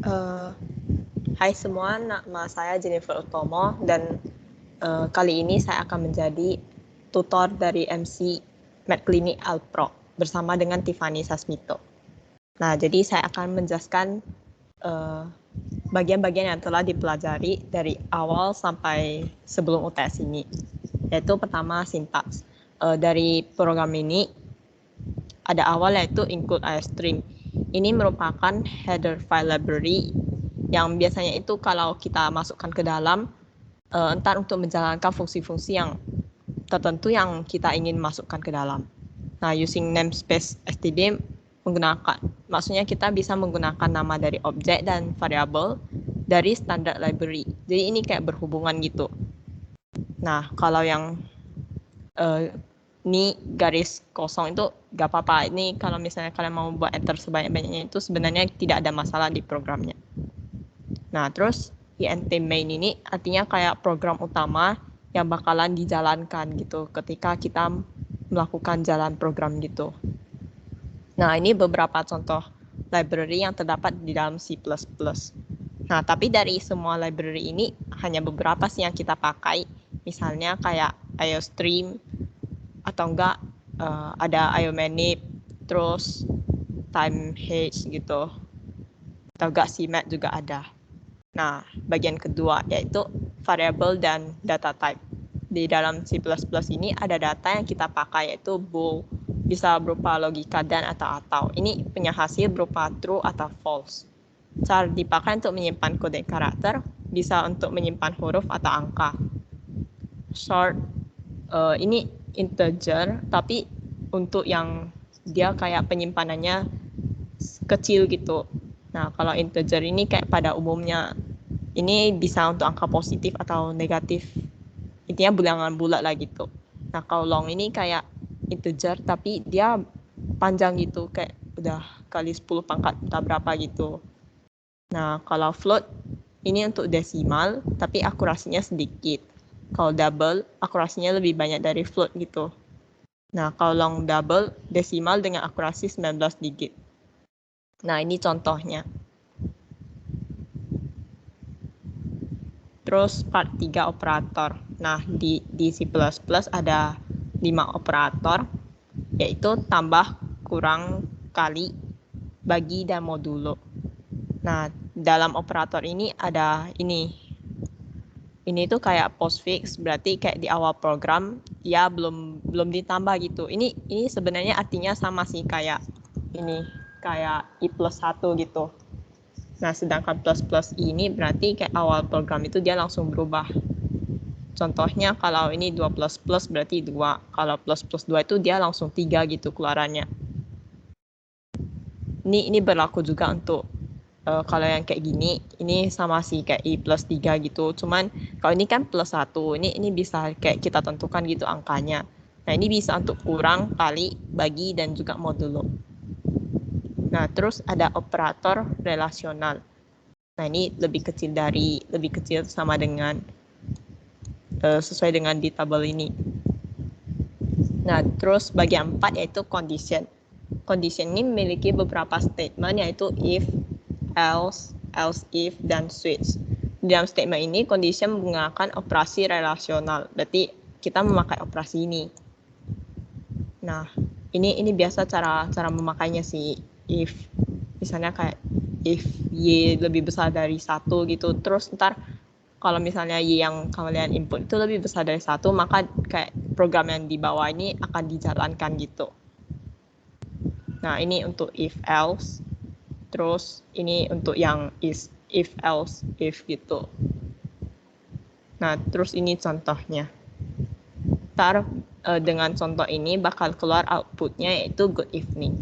Uh, Hai semua, nama saya Jennifer Utomo dan kali ini saya akan menjadi tutor dari MC MedClinic Alpro bersama dengan Tiffany Sasmito. Nah, jadi saya akan menjelaskan bagian-bagian yang telah dipelajari dari awal sampai sebelum UTS ini, yaitu pertama sintaks. Dari program ini ada awal yaitu include iostream. Ini merupakan header file library yang biasanya itu kalau kita masukkan ke dalam entar untuk menjalankan fungsi-fungsi yang tertentu yang kita ingin masukkan ke dalam. Nah, using namespace std menggunakan, maksudnya kita bisa menggunakan nama dari objek dan variabel dari standard library. Jadi ini kayak berhubungan gitu. Nah, kalau yang ini garis kosong itu gak apa-apa. Ini kalau misalnya kalian mau buat enter sebanyak-banyaknya itu sebenarnya tidak ada masalah di programnya. Nah, terus INT main ini artinya kayak program utama yang bakalan dijalankan gitu ketika kita melakukan jalan program gitu. Nah, ini beberapa contoh library yang terdapat di dalam C++. Nah, tapi dari semua library ini hanya beberapa sih yang kita pakai. Misalnya kayak iostream atau enggak ada iomanip, terus TimeH gitu. Atau enggak CMAT juga ada. Nah, bagian kedua yaitu variable dan data type. Di dalam C++ ini ada data yang kita pakai yaitu bool, bisa berupa logika dan atau. Ini punya hasil berupa true atau false. Cara dipakai untuk menyimpan kode karakter, bisa untuk menyimpan huruf atau angka. Short, ini integer, tapi untuk yang dia kayak penyimpanannya kecil gitu. Nah, kalau integer ini kayak pada umumnya ini bisa untuk angka positif atau negatif. Intinya bilangan bulat lah gitu. Nah, kalau long ini kayak integer tapi dia panjang gitu, kayak udah kali 10 pangkat entah berapa gitu. Nah, kalau float ini untuk desimal tapi akurasinya sedikit. Kalau double akurasinya lebih banyak dari float gitu. Nah, kalau long double desimal dengan akurasi 19 digit. Nah, ini contohnya. Terus part 3 operator. Nah, di C++ ada 5 operator, yaitu tambah, kurang, kali, bagi, dan modulo. Nah, dalam operator ini ada ini. Ini tuh kayak postfix, berarti kayak di awal program ya belum ditambah gitu. Ini sebenarnya artinya sama sih kayak ini, kayak i+1 gitu. Nah, sedangkan plus ini berarti kayak awal program itu dia langsung berubah. Contohnya kalau ini 2 plus berarti 2. Kalau plus 2 itu dia langsung 3 gitu keluarannya. Ini berlaku juga untuk kalau yang kayak gini, ini sama sih kayak i plus 3 gitu. Cuman kalau ini kan plus 1, ini bisa kayak kita tentukan gitu angkanya. Nah, ini bisa untuk kurang, kali, bagi, dan juga modulo. Nah, terus ada operator relasional. Nah, ini lebih kecil sama dengan sesuai dengan di tabel ini. Nah, terus bagian 4 yaitu condition. Condition ini memiliki beberapa statement yaitu if, else if, dan switch. Di dalam statement ini, condition menggunakan operasi relasional. Berarti kita memakai operasi ini. Nah, ini biasa cara memakainya sih. If, misalnya kayak if Y lebih besar dari 1 gitu. Terus ntar kalau misalnya Y yang kalian input itu lebih besar dari 1, maka kayak program yang di bawah ini akan dijalankan gitu. Nah, ini untuk if else. Terus ini untuk yang is, if else if gitu. Nah, terus ini contohnya. Ntar dengan contoh ini bakal keluar outputnya yaitu good evening.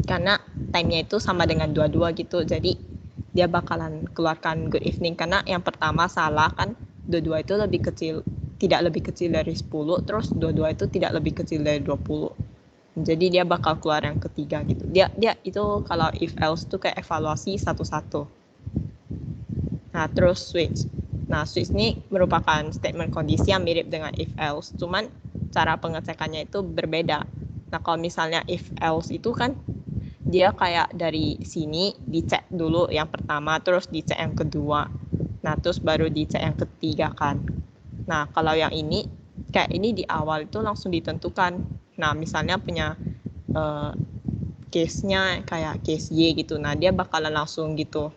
Karena time-nya itu sama dengan 22 gitu, jadi dia bakalan keluarkan good evening karena yang pertama salah kan, 22 itu lebih kecil, tidak lebih kecil dari 10, terus 22 itu tidak lebih kecil dari 20. Jadi dia bakal keluar yang ketiga gitu. Dia itu kalau if else itu kayak evaluasi satu-satu. Nah, terus switch. Nah, switch ini merupakan statement kondisi yang mirip dengan if else, cuman cara pengecekannya itu berbeda. Nah, kalau misalnya if else itu kan dia kayak dari sini dicek dulu yang pertama, terus dicek yang kedua. Nah, terus baru dicek yang ketiga kan. Nah, kalau yang ini, kayak ini di awal itu langsung ditentukan. Nah, misalnya punya case-nya kayak case Y gitu. Nah, dia bakalan langsung gitu.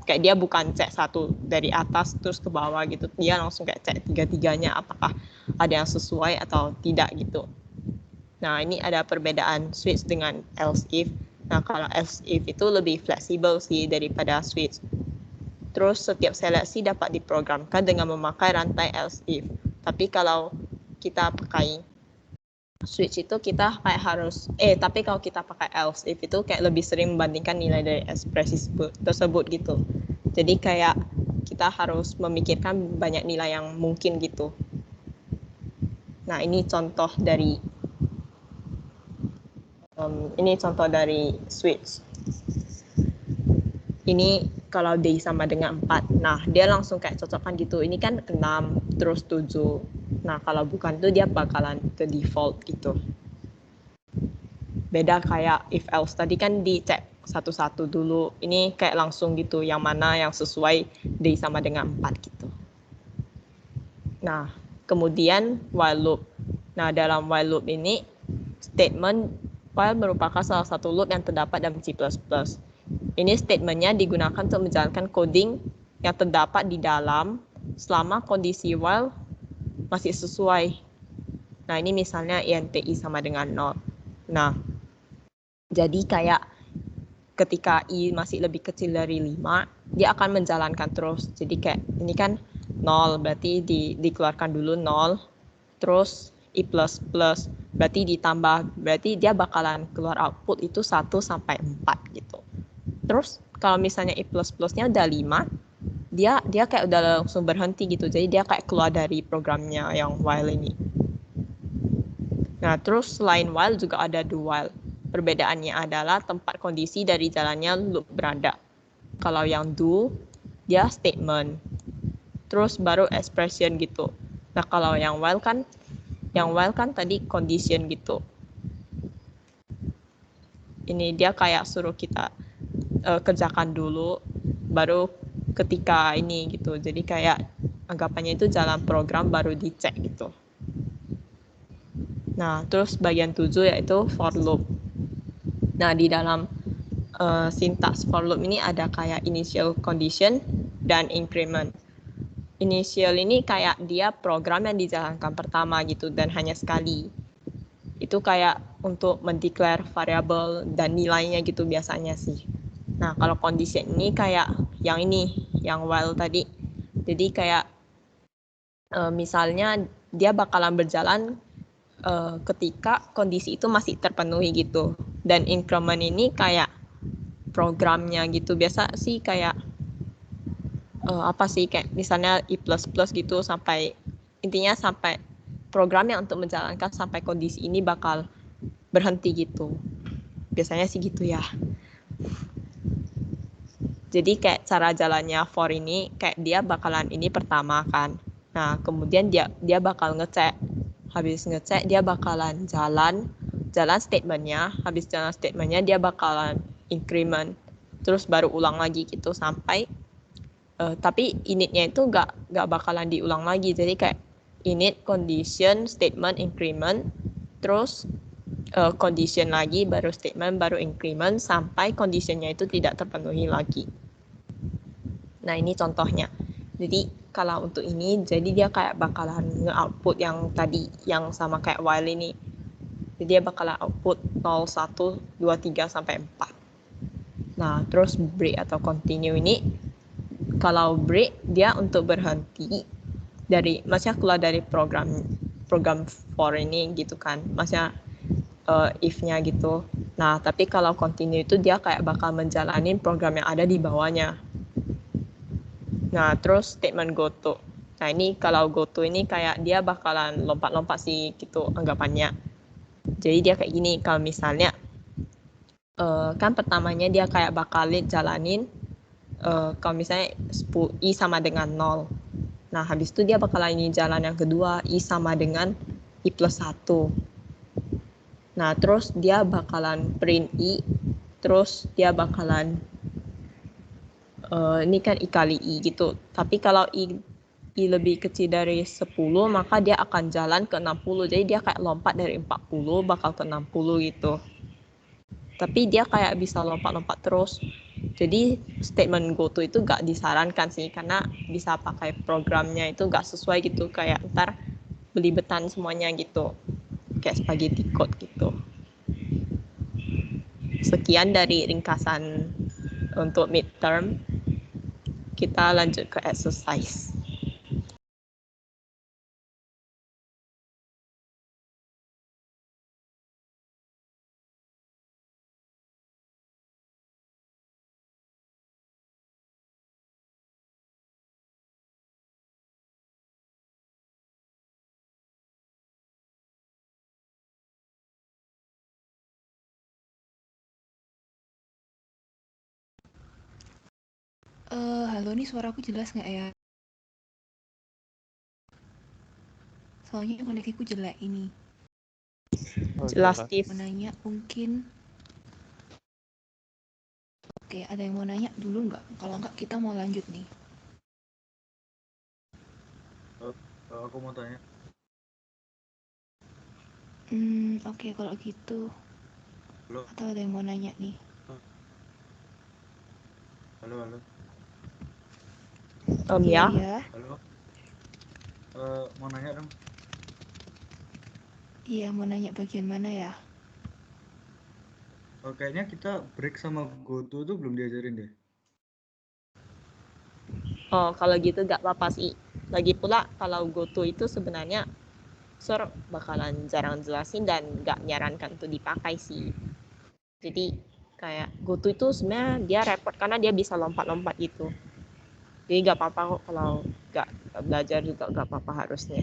Kayak dia bukan cek satu dari atas terus ke bawah gitu. Dia langsung kayak cek tiga-tiganya apakah ada yang sesuai atau tidak gitu. Nah, ini ada perbedaan switch dengan else if. Nah, kalau else if itu lebih fleksibel sih daripada switch. Terus setiap seleksi dapat diprogramkan dengan memakai rantai else if. Tapi kalau kita pakai switch itu kita kayak harus tapi kalau kita pakai else if itu kayak lebih sering membandingkan nilai dari ekspresi tersebut gitu. Jadi kayak kita harus memikirkan banyak nilai yang mungkin gitu. Nah, ini contoh dari switch. Ini kalau D sama dengan 4. Nah, dia langsung kayak cocokkan gitu. Ini kan 6 terus 7. Nah, kalau bukan itu dia bakalan ke default gitu. Beda kayak if else tadi kan dicek satu-satu dulu. Ini kayak langsung gitu, yang mana yang sesuai D sama dengan 4 gitu. Nah, kemudian while loop. Nah, dalam while loop ini statement while merupakan salah satu loop yang terdapat dalam C++. Ini statementnya digunakan untuk menjalankan coding yang terdapat di dalam selama kondisi while masih sesuai. Nah, ini misalnya INTI sama dengan 0. Nah, jadi kayak ketika I masih lebih kecil dari 5, dia akan menjalankan terus. Jadi kayak ini kan 0, berarti dikeluarkan dulu 0, terus I++, berarti ditambah, berarti dia bakalan keluar output itu 1 sampai 4 gitu. Terus kalau misalnya I++-nya udah 5, dia kayak udah langsung berhenti gitu. Jadi dia kayak keluar dari programnya yang while ini. Nah, terus selain while juga ada do while. Perbedaannya adalah tempat kondisi dari jalannya loop berada. Kalau yang do, dia statement. Terus baru expression gitu. Nah, kalau yang while kan tadi condition gitu. Ini dia kayak suruh kita kerjakan dulu, baru ketika ini gitu. Jadi kayak anggapannya itu jalan program baru dicek gitu. Nah, terus bagian 7 yaitu for loop. Nah, di dalam sintaks for loop ini ada kayak initial condition dan increment. Initial ini kayak dia program yang dijalankan pertama gitu dan hanya sekali. Itu kayak untuk mendeclare variabel dan nilainya gitu biasanya sih. Nah, kalau condition ini kayak yang ini, yang while tadi. Jadi kayak misalnya dia bakalan berjalan ketika kondisi itu masih terpenuhi gitu. Dan increment ini kayak programnya gitu. Biasa sih kayak kayak misalnya I++ gitu sampai intinya sampai programnya untuk menjalankan sampai kondisi ini bakal berhenti gitu. Biasanya sih gitu ya. Jadi kayak cara jalannya for ini kayak dia bakalan ini pertama kan. Nah, kemudian dia bakal ngecek. Habis ngecek dia bakalan jalan statementnya. Habis jalan statementnya dia bakalan increment. Terus baru ulang lagi gitu sampai tapi initnya itu nggak bakalan diulang lagi. Jadi kayak init, condition, statement, increment, terus condition lagi, baru statement, baru increment sampai conditionnya itu tidak terpenuhi lagi. Nah, ini contohnya. Jadi kalau untuk ini, jadi dia kayak bakalan nge-output yang tadi, yang sama kayak while ini. Jadi dia bakalan output 0, 1, 2, 3, sampai 4. Nah, terus break atau continue ini, kalau break, dia untuk berhenti dari, maksudnya keluar dari program for ini gitu kan. Maksudnya if-nya gitu. Nah, tapi kalau continue itu dia kayak bakal menjalani program yang ada di bawahnya. Nah, terus statement goto. Nah, ini kalau goto ini kayak dia bakalan lompat-lompat sih gitu anggapannya. Jadi dia kayak gini, kalau misalnya kan pertamanya dia kayak bakal jalanin kalau misalnya I sama dengan 0. Nah, habis itu dia bakalan ini jalan yang kedua, I sama dengan I+1. Nah, terus dia bakalan print I terus dia bakalan ini kan I kali I gitu. Tapi kalau I lebih kecil dari 10, maka dia akan jalan ke 60. Jadi dia kayak lompat dari 40 bakal ke 60 gitu. Tapi dia kayak bisa lompat-lompat terus. Jadi statement go to itu gak disarankan sih, karena bisa pakai programnya itu gak sesuai gitu. Kayak ntar belibetan semuanya gitu. Kayak spaghetti code gitu. Sekian dari ringkasan untuk midterm. Kita lanjut ke exercise. Halo nih, suaraku jelas nggak ya? Soalnya koneksiku jelek ini. Jelas, Steve. Mau nanya mungkin, oke, ada yang mau nanya dulu nggak? Kalau nggak kita mau lanjut nih. Aku mau tanya. Oke, kalau gitu. Halo, Atau ada yang mau nanya nih? halo. Iya, Ya. ya. Halo. Mau nanya dong. Iya, mau nanya bagian mana ya? Kayaknya kita break sama GoTo tuh belum diajarin deh. Oh, kalau gitu gak apa-apa sih. Lagi pula kalau GoTo itu sebenarnya Sir bakalan jarang jelasin dan gak nyarankan untuk dipakai sih. Jadi kayak GoTo itu sebenarnya dia repot karena dia bisa lompat-lompat gitu. Jadi gak apa-apa kok kalau gak belajar juga gak apa-apa harusnya.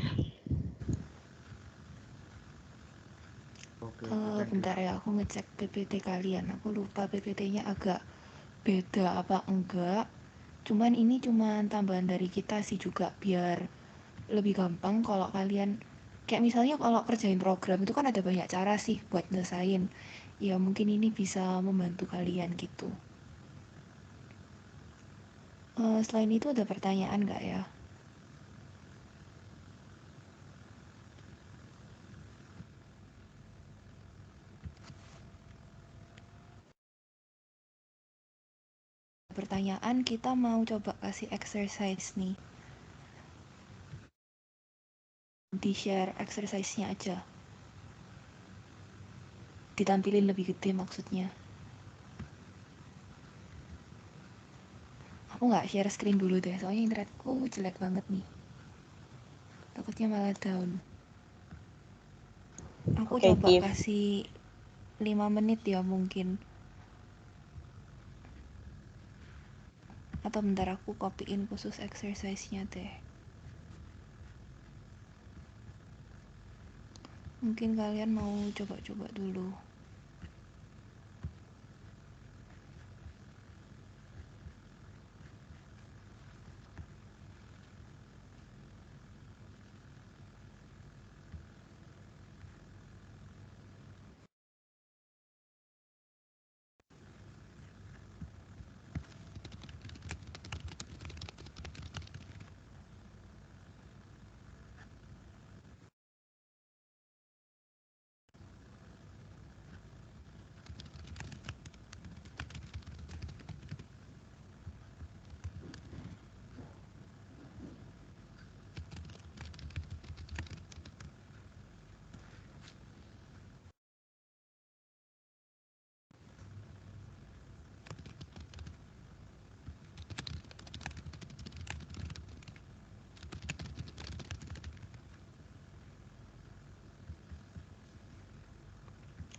Oke, thank you. Bentar ya, aku ngecek PPT kalian. Aku lupa PPT-nya agak beda apa enggak. Cuman ini cuman tambahan dari kita sih juga, biar lebih gampang kalau kalian kayak misalnya kalau kerjain program itu kan ada banyak cara sih buat nyelesain. Ya mungkin ini bisa membantu kalian gitu. Selain itu ada pertanyaan nggak ya? Pertanyaan, kita mau coba kasih exercise nih. Di share exercise-nya aja. Ditampilin lebih gede maksudnya. Aku nggak share screen dulu deh, soalnya internetku jelek banget nih. Takutnya malah down. Aku Oke, coba Tiff. kasih 5 menit ya mungkin. Atau bentar aku copyin khusus exercise-nya deh. Mungkin kalian mau coba-coba dulu.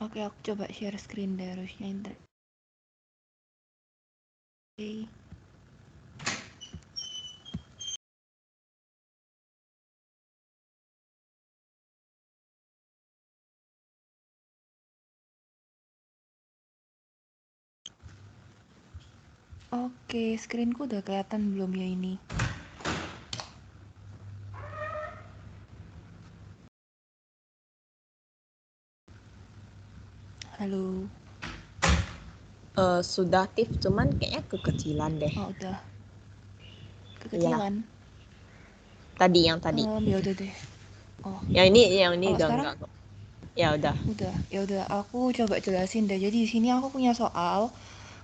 Oke, aku coba share screen deh, harusnya internet. Oke. Oke, screenku udah kelihatan belum ya ini? Halo. Sudah Tiff, cuman kayaknya kekecilan deh. Oh udah kekecilan. Tadi yang tadi. Ya udah deh. Oh Yang ini kalau udah sekarang enggak kok. Ya udah. ya udah aku coba jelasin deh. Jadi di sini aku punya soal.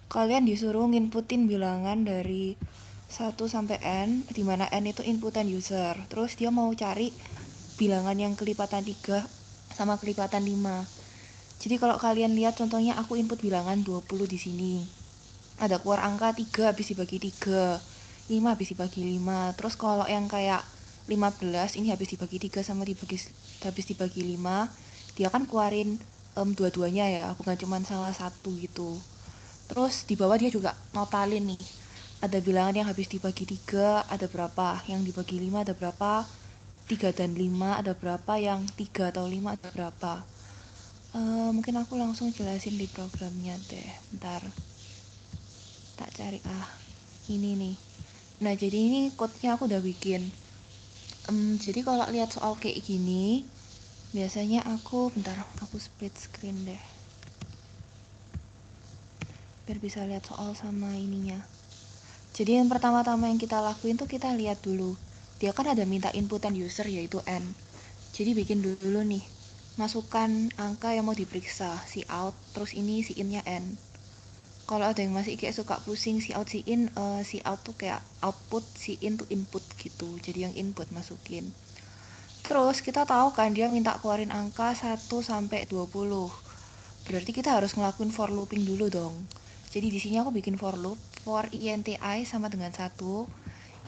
Kalian disuruh nginputin bilangan dari 1 sampai n, di mana n itu inputan user. Terus dia mau cari bilangan yang kelipatan 3 sama kelipatan 5. Jadi kalau kalian lihat contohnya aku input bilangan 20 di sini. Ada keluar angka 3 habis dibagi 3, 5 habis dibagi 5. Terus kalau yang kayak 15 ini habis dibagi 3 sama habis dibagi 5, dia kan keluarin dua-duanya ya, bukan cuma salah satu gitu. Terus di bawah dia juga notalin nih. Ada bilangan yang habis dibagi 3 ada berapa, yang dibagi 5 ada berapa, 3 dan 5 ada berapa, yang 3 atau 5 ada berapa. Mungkin aku langsung jelasin di programnya deh. Bentar. Tak cari ini nih. Nah, jadi ini code-nya aku udah bikin. Jadi kalau lihat soal kayak gini, biasanya aku split screen deh. Biar bisa lihat soal sama ininya. Jadi yang pertama-tama yang kita lakuin tuh kita lihat dulu. Dia kan ada minta inputan user yaitu n. Jadi bikin dulu nih. Masukkan angka yang mau diperiksa, si out, terus ini si in-nya n. Kalau ada yang masih kayak suka pusing si out si in, si out tuh kayak output, si in tuh input gitu. Jadi yang input masukin. Terus kita tahu kan dia minta keluarin angka 1 sampai 20. Berarti kita harus ngelakuin for looping dulu dong. Jadi di sini aku bikin for loop, for inti sama dengan 1.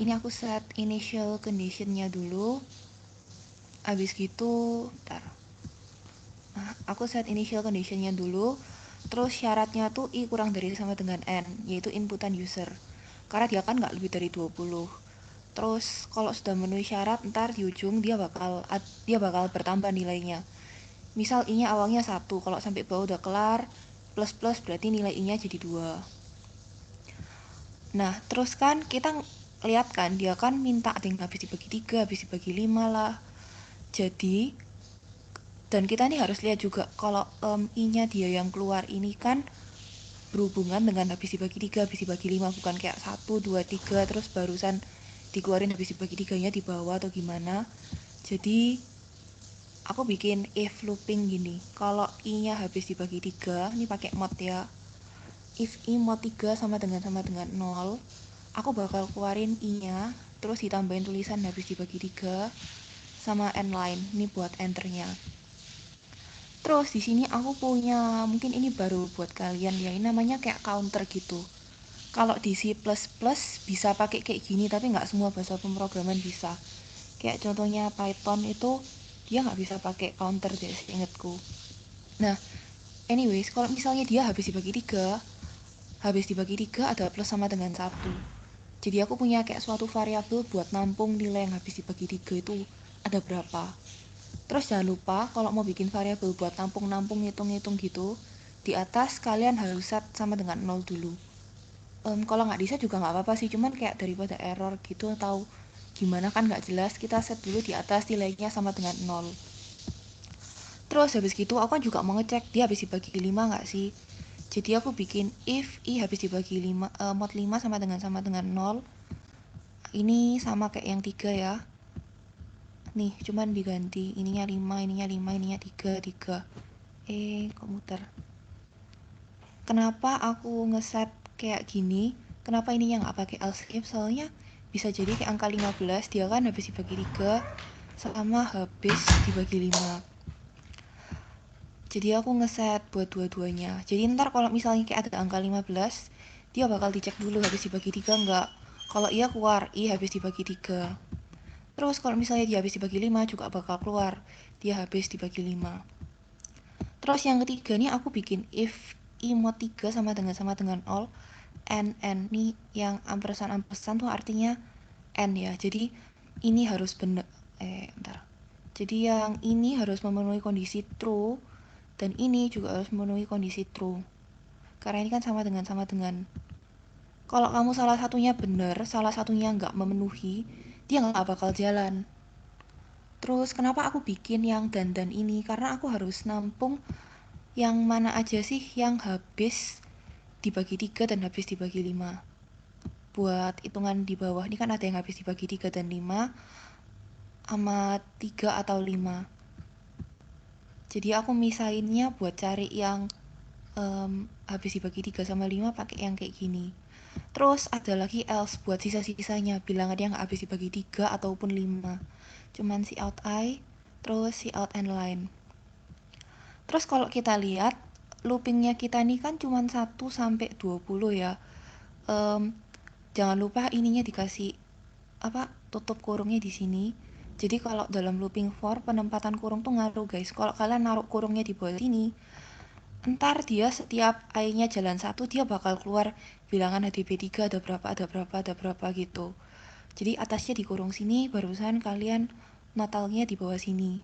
Ini aku set initial condition-nya dulu. Habis gitu, aku set initial condition-nya dulu. Terus syaratnya tuh i kurang dari sama dengan n, yaitu inputan user. Karena dia kan nggak lebih dari 20. Terus kalau sudah memenuhi syarat, ntar di ujung dia bakal bertambah nilainya. Misal i-nya awalnya 1, kalau sampai bawah udah kelar, plus berarti nilai i-nya jadi 2. Nah, terus kan kita lihat kan, dia kan minta ada yang habis dibagi 3, habis dibagi 5 lah. Jadi, dan kita nih harus lihat juga, kalau i-nya dia yang keluar ini kan berhubungan dengan habis dibagi 3, habis dibagi 5, bukan kayak 1, 2, 3, terus barusan dikeluarin habis dibagi 3-nya di bawah atau gimana. Jadi, aku bikin if looping gini. Kalau i-nya habis dibagi 3, ini pakai mod ya. If i mod 3 sama dengan 0, aku bakal keluarin i-nya, terus ditambahin tulisan habis dibagi 3 sama n line. Ini buat enternya. Terus di sini aku punya, mungkin ini baru buat kalian ya, ini namanya kayak counter gitu. Kalau di C++ bisa pakai kayak gini, tapi nggak semua bahasa pemrograman bisa. Kayak contohnya Python itu dia nggak bisa pakai counter deh, seingetku. Nah, anyways, kalau misalnya dia habis dibagi 3 ada plus sama dengan 1. Jadi aku punya kayak suatu variabel buat nampung nilai yang habis dibagi 3 itu ada berapa. Terus jangan lupa kalau mau bikin variabel buat nampung ngitung-ngitung gitu, di atas kalian harus set sama dengan 0 dulu. Kalau nggak bisa juga nggak apa-apa sih, cuman kayak daripada error gitu atau gimana kan nggak jelas, kita set dulu di atas nilainya sama dengan 0. Terus habis gitu aku kan juga mau ngecek dia habis dibagi 5 nggak sih. Jadi aku bikin if i habis dibagi 5, mod 5 sama dengan 0. Ini sama kayak yang 3 ya. Nih, cuman diganti ininya 5, ininya 5, ininya 3. Kok muter? Kenapa aku ngeset kayak gini? Kenapa ininya nggak pakai else if? Soalnya bisa jadi kayak angka 15 dia kan habis dibagi 3 sama habis dibagi 5. Jadi aku ngeset buat dua-duanya. Jadi ntar kalau misalnya kayak ada angka 15, dia bakal dicek dulu habis dibagi 3 enggak. Kalau iya keluar, i habis dibagi 3. Terus kalau misalnya dia habis dibagi 5 juga bakal keluar, dia habis dibagi 5. Terus yang ketiga nih aku bikin if i mod 3 sama dengan all, n nih yang ampersand tuh artinya n ya. Jadi ini harus bener, bentar. Jadi yang ini harus memenuhi kondisi true, dan ini juga harus memenuhi kondisi true. Karena ini kan sama dengan. Kalau kamu salah satunya benar, salah satunya nggak memenuhi, dia nggak bakal jalan. Terus kenapa aku bikin yang dan ini? Karena aku harus nampung yang mana aja sih yang habis dibagi 3 dan habis dibagi 5. Buat hitungan di bawah ini kan ada yang habis dibagi 3 dan 5 sama 3 atau 5. Jadi aku misahinnya buat cari yang habis dibagi 3 sama 5 pakai yang kayak gini. Terus ada lagi else buat sisa-sisanya, bilangan yang habis dibagi 3 ataupun 5. Cuman si out I, terus si out and line. Terus kalau kita lihat loopingnya kita nih kan cuman 1 sampai 20 ya. Jangan lupa ininya dikasih tutup kurungnya di sini. Jadi kalau dalam looping for penempatan kurung tuh ngaruh guys. Kalau kalian naruh kurungnya di bawah sini, ntar dia setiap i-nya jalan 1 dia bakal keluar bilangan HDP3 ada berapa gitu. Jadi atasnya dikurung sini, barusan kalian natalnya di bawah sini.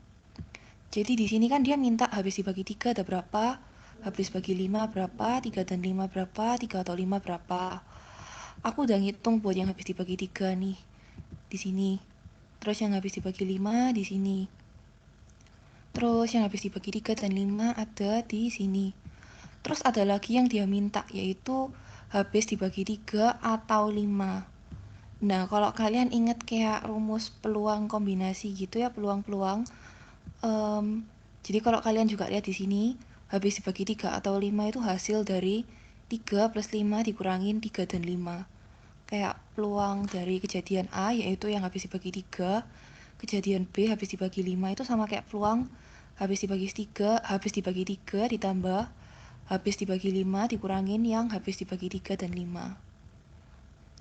Jadi di sini kan dia minta habis dibagi 3 ada berapa, habis bagi 5 berapa, 3 dan 5 berapa, 3 atau 5 berapa. Aku udah ngitung buat yang habis dibagi 3 nih di sini. Terus yang habis dibagi 5 di sini. Terus yang habis dibagi 3 dan 5 ada di sini. Terus ada lagi yang dia minta yaitu habis dibagi 3 atau 5. Nah, kalau kalian inget kayak rumus peluang kombinasi gitu ya, peluang-peluang. Jadi kalau kalian juga lihat di sini, habis dibagi 3 atau 5 itu hasil dari 3 plus 5 dikurangin 3 dan 5. Kayak peluang dari kejadian A yaitu yang habis dibagi 3, kejadian B habis dibagi 5 itu sama kayak peluang habis dibagi 3, habis dibagi 3 ditambah habis dibagi 5 dikurangin yang habis dibagi 3 dan 5.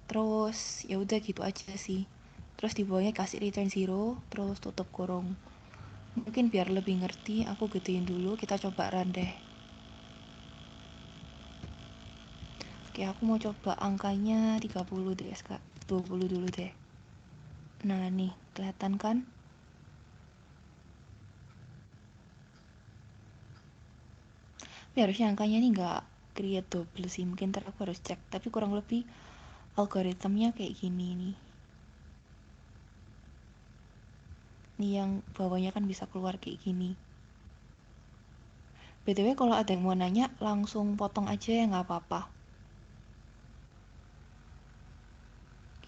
Terus ya udah gitu aja sih. Terus di bawahnya kasih return 0, terus tutup kurung. Mungkin biar lebih ngerti, aku gedein dulu, kita coba run deh. Oke, aku mau coba angkanya 30 deh, Kak. 20 dulu deh. Nah, nih, kelihatan kan? Tapi harusnya angkanya nih nggak create double sih, mungkin ntar aku harus cek. Tapi kurang lebih algoritmnya kayak gini nih. Nih yang bawahnya kan bisa keluar kayak gini. BTW kalau ada yang mau nanya, langsung potong aja ya nggak apa-apa.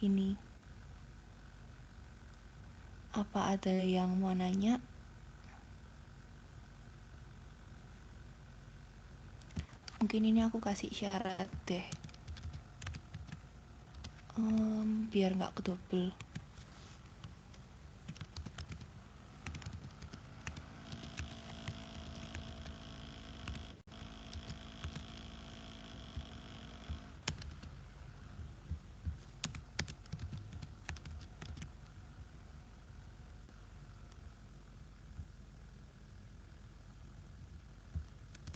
Gini. Apa ada yang mau nanya? Mungkin ini aku kasih syarat deh. Biar nggak kedouble.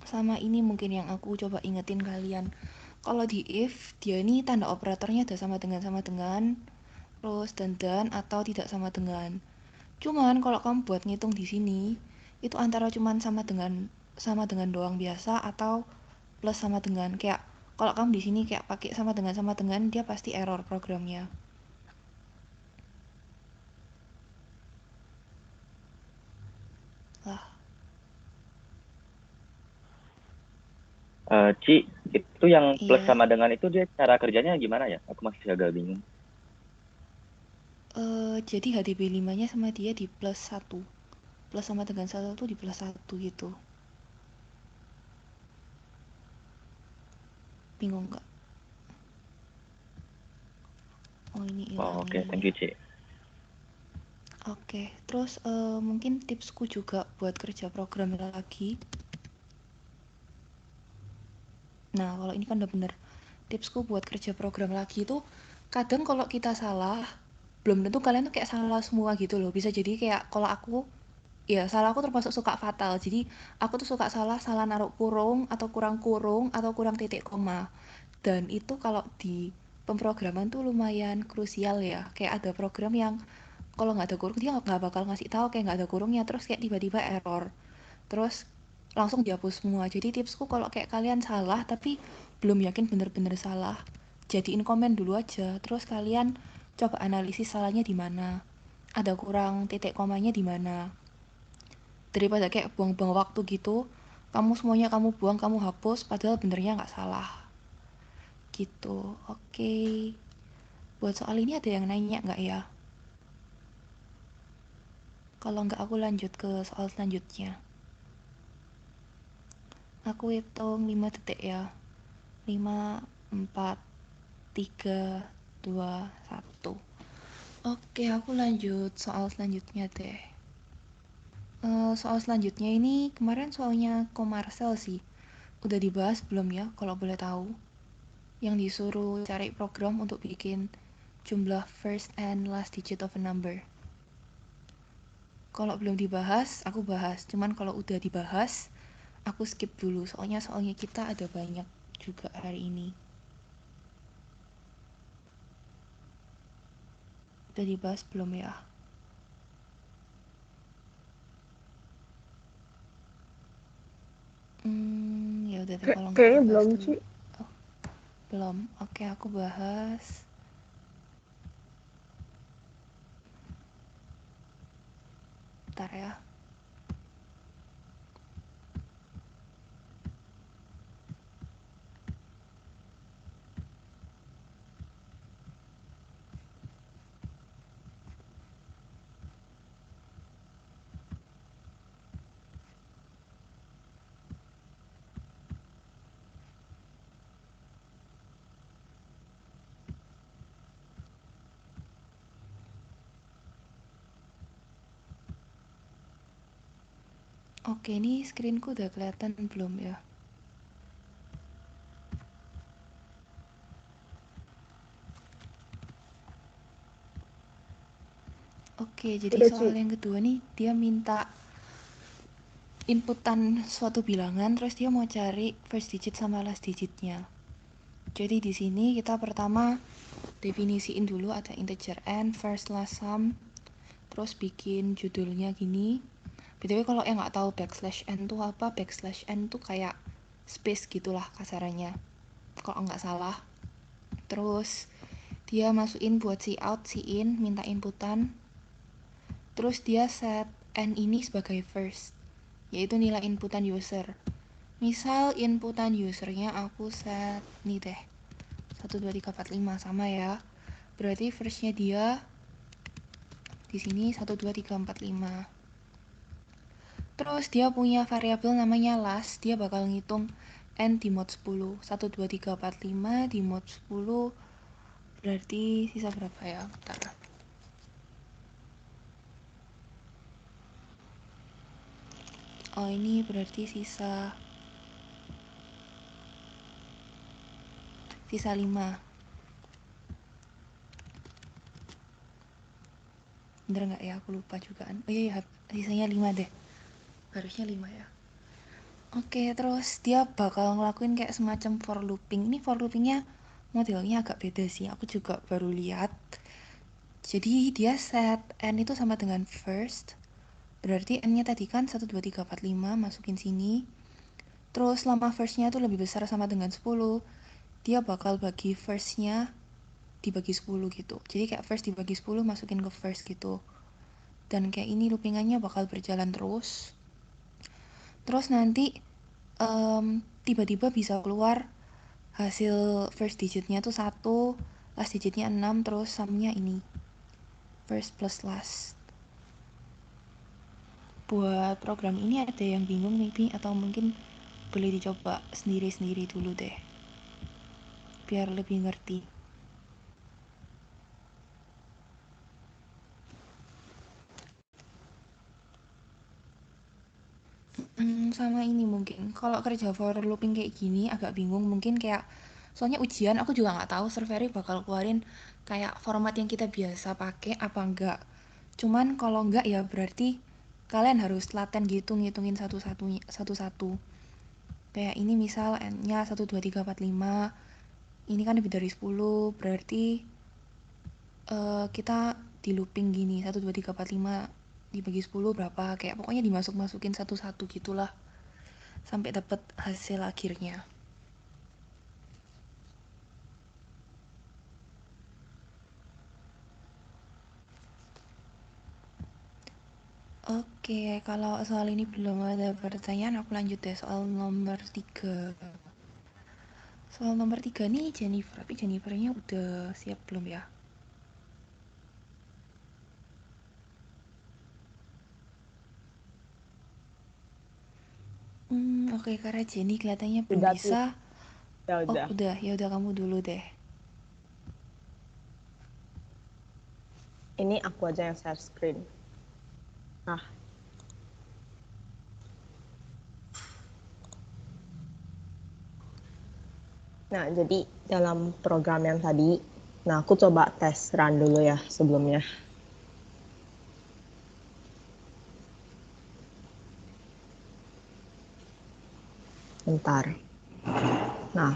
Sama ini mungkin yang aku coba ingetin kalian. Kalau di if, dia ini tanda operatornya ada sama dengan, terus dan atau tidak sama dengan. Cuman kalau kamu buat ngitung di sini, itu antara cuman sama dengan doang biasa atau plus sama dengan. Kayak kalau kamu di sini kayak pakai sama dengan, dia pasti error programnya. Lah, Ci, itu yang plus iya. sama dengan itu dia cara kerjanya gimana ya? Aku masih agak bingung. Jadi HDP 5-nya sama dia di plus 1. Plus sama dengan 1 tuh di plus 1 gitu. Bingung nggak? Oh, ini hilang Oh, oke, thank ininya. you, Ci. Oke, terus mungkin tipsku juga buat kerja program lagi. Nah, kalau ini kan udah bener. Tipsku buat kerja program lagi itu, kadang kalau kita salah, belum tentu kalian tuh kayak salah semua gitu loh. Bisa jadi kayak kalau aku, ya salah aku termasuk suka fatal. Jadi aku tuh suka salah naruh kurung, atau kurang titik koma. Dan itu kalau di pemrograman tuh lumayan krusial ya. Kayak ada program yang kalau nggak ada kurung dia nggak bakal ngasih tahu kayak nggak ada kurungnya, terus kayak tiba-tiba error, terus langsung dihapus semua. Jadi tipsku kalau kayak kalian salah tapi belum yakin bener-bener salah, jadiin komen dulu aja, terus kalian coba analisis salahnya di mana, ada kurang titik komanya di mana, daripada kayak buang-buang waktu gitu, kamu semuanya kamu buang, kamu hapus padahal benernya nggak salah. gitu. Oke. Buat soal ini ada yang nanya nggak ya? Kalau nggak aku lanjut ke soal selanjutnya. Aku hitung 5 detik ya. 5, 4, 3, 2, 1. Oke, aku lanjut soal selanjutnya deh. Soal selanjutnya ini kemarin soalnya Komarsel sih. Udah dibahas belum ya, kalau boleh tahu? Yang disuruh cari program untuk bikin jumlah first and last digit of a number. Kalau belum dibahas, aku bahas. Cuman kalau udah dibahas, aku skip dulu. Soalnya kita ada banyak juga hari ini. Udah dibahas belum ya? Ya udah deh kalau nggak Kayaknya aku bahas belum dulu. sih. Oh, belum. Oke, aku bahas. Bentar ya. Oke, ini screenku udah kelihatan belum ya? Oke, jadi Udah, soal Ci. yang kedua nih, dia minta inputan suatu bilangan, terus dia mau cari first digit sama last digitnya. Jadi di sini kita pertama definisiin dulu ada integer n, first last sum, terus bikin judulnya gini. BTW kalau yang nggak tahu backslash n tuh apa, backslash n tuh kayak space gitulah kasarannya, kalau nggak salah. Terus dia masukin buat si out, si in, minta inputan. Terus dia set n ini sebagai first, yaitu nilai inputan user. Misal inputan usernya aku set nih deh 1, 2, 3, 4, 5 sama ya. Berarti firstnya dia di sini 1, 2, 3, 4, 5. Terus dia punya variabel namanya last, dia bakal ngitung n di mod 10. 1, 2, 3, 4, 5 di mod 10 berarti sisa berapa ya? Bentar. Oh, ini berarti sisa 5. Bener nggak ya? Aku lupa juga. Oh iya, sisanya 5 deh. Harusnya 5 ya. Oke, terus dia bakal ngelakuin kayak semacam for looping. Ini for loopingnya modelnya agak beda sih. Aku juga baru lihat. Jadi dia set n itu sama dengan first. Berarti n-nya tadi kan 1, 2, 3, 4, 5. Masukin sini. Terus lama first-nya itu lebih besar sama dengan 10. Dia bakal bagi first-nya dibagi 10 gitu. Jadi kayak first dibagi 10 masukin ke first gitu. Dan kayak ini loopingannya bakal berjalan terus. Terus nanti tiba-tiba bisa keluar hasil first digitnya tuh 1, last digitnya 6, terus sumnya ini first plus last. Buat program ini ada yang bingung maybe, atau mungkin boleh dicoba sendiri-sendiri dulu deh biar lebih ngerti. Sama ini mungkin kalau kerja for looping kayak gini agak bingung, mungkin kayak soalnya ujian aku juga nggak tahu servernya bakal keluarin kayak format yang kita biasa pakai apa enggak. Cuman kalau enggak ya berarti kalian harus telaten gitu ngitungin satu-satu. Kayak ini misal n-nya 1, 2, 3, 4, 5. Ini kan lebih dari 10, berarti kita di looping gini 1, 2, 3, 4, 5 dibagi 10 berapa, kayak pokoknya dimasukin satu-satu gitulah sampai dapat hasil akhirnya. Oke, kalau soal ini belum ada pertanyaan, aku lanjut deh soal nomor 3. Soal nomor 3 nih Jennifer, tapi Jennifernya udah siap belum ya? Oke, karena Jenny kelihatannya belum Udah bisa. Ya Oh, udah. udah. Ya udah kamu dulu deh. Ini aku aja yang share screen. Nah. Nah, jadi dalam program yang tadi, nah aku coba tes run dulu ya sebelumnya. Bentar. Nah.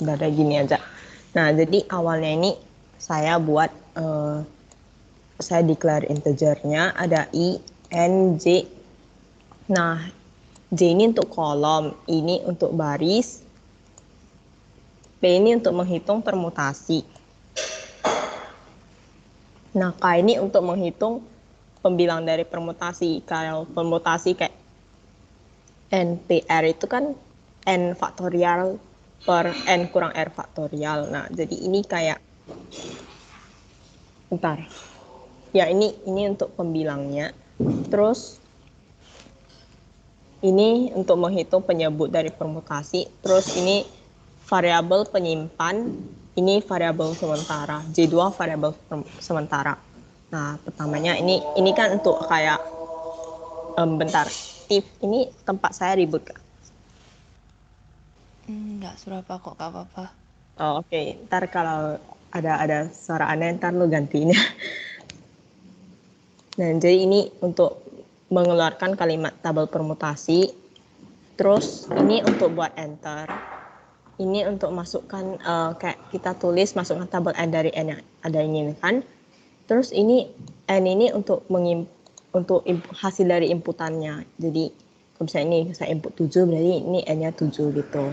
Udah ada gini aja. Nah, jadi awalnya ini saya buat, saya declare integernya ada I, N, J. Nah, J ini untuk kolom, ini untuk baris, P ini untuk menghitung permutasi. Nah, K ini untuk menghitung pembilang dari permutasi. Kalau permutasi kayak NPR itu kan N faktorial per N kurang R faktorial. Nah, jadi ini kayak, bentar. Ya, ini untuk pembilangnya. Terus, ini untuk menghitung penyebut dari permutasi. Terus ini variabel penyimpan. Ini variabel sementara. J2 variabel sementara. Nah, pertamanya ini kan untuk kayak, bentar. Ini tempat saya ribut kak. Nggak seberapa kok, gak apa-apa. Oh, oke. Ntar kalau ada suara aneh, ntar lu gantiin ya. Nah, jadi ini untuk mengeluarkan kalimat tabel permutasi. Terus ini untuk buat enter. Ini untuk masukkan, kayak kita tulis masukkan tabel N dari N yang ada ini kan. Terus ini N ini untuk hasil dari inputannya. Jadi kalau misalnya ini saya input 7 berarti ini N-nya 7 gitu.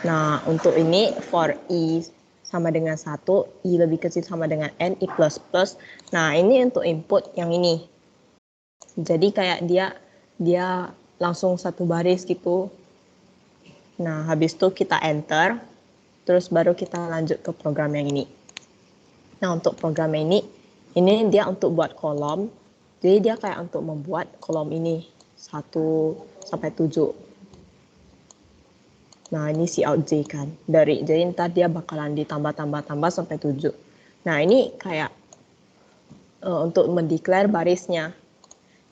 Nah, untuk ini for I sama dengan 1, I lebih kecil sama dengan N, I plus plus. Nah, ini untuk input yang ini. Jadi kayak dia langsung satu baris gitu. Nah, habis itu kita enter, terus baru kita lanjut ke program yang ini. Nah, untuk program ini dia untuk buat kolom. Jadi dia kayak untuk membuat kolom ini 1 sampai 7. Nah, ini cout J kan. Jadi ntar dia bakalan ditambah sampai 7. Nah, ini kayak untuk mendeklar barisnya.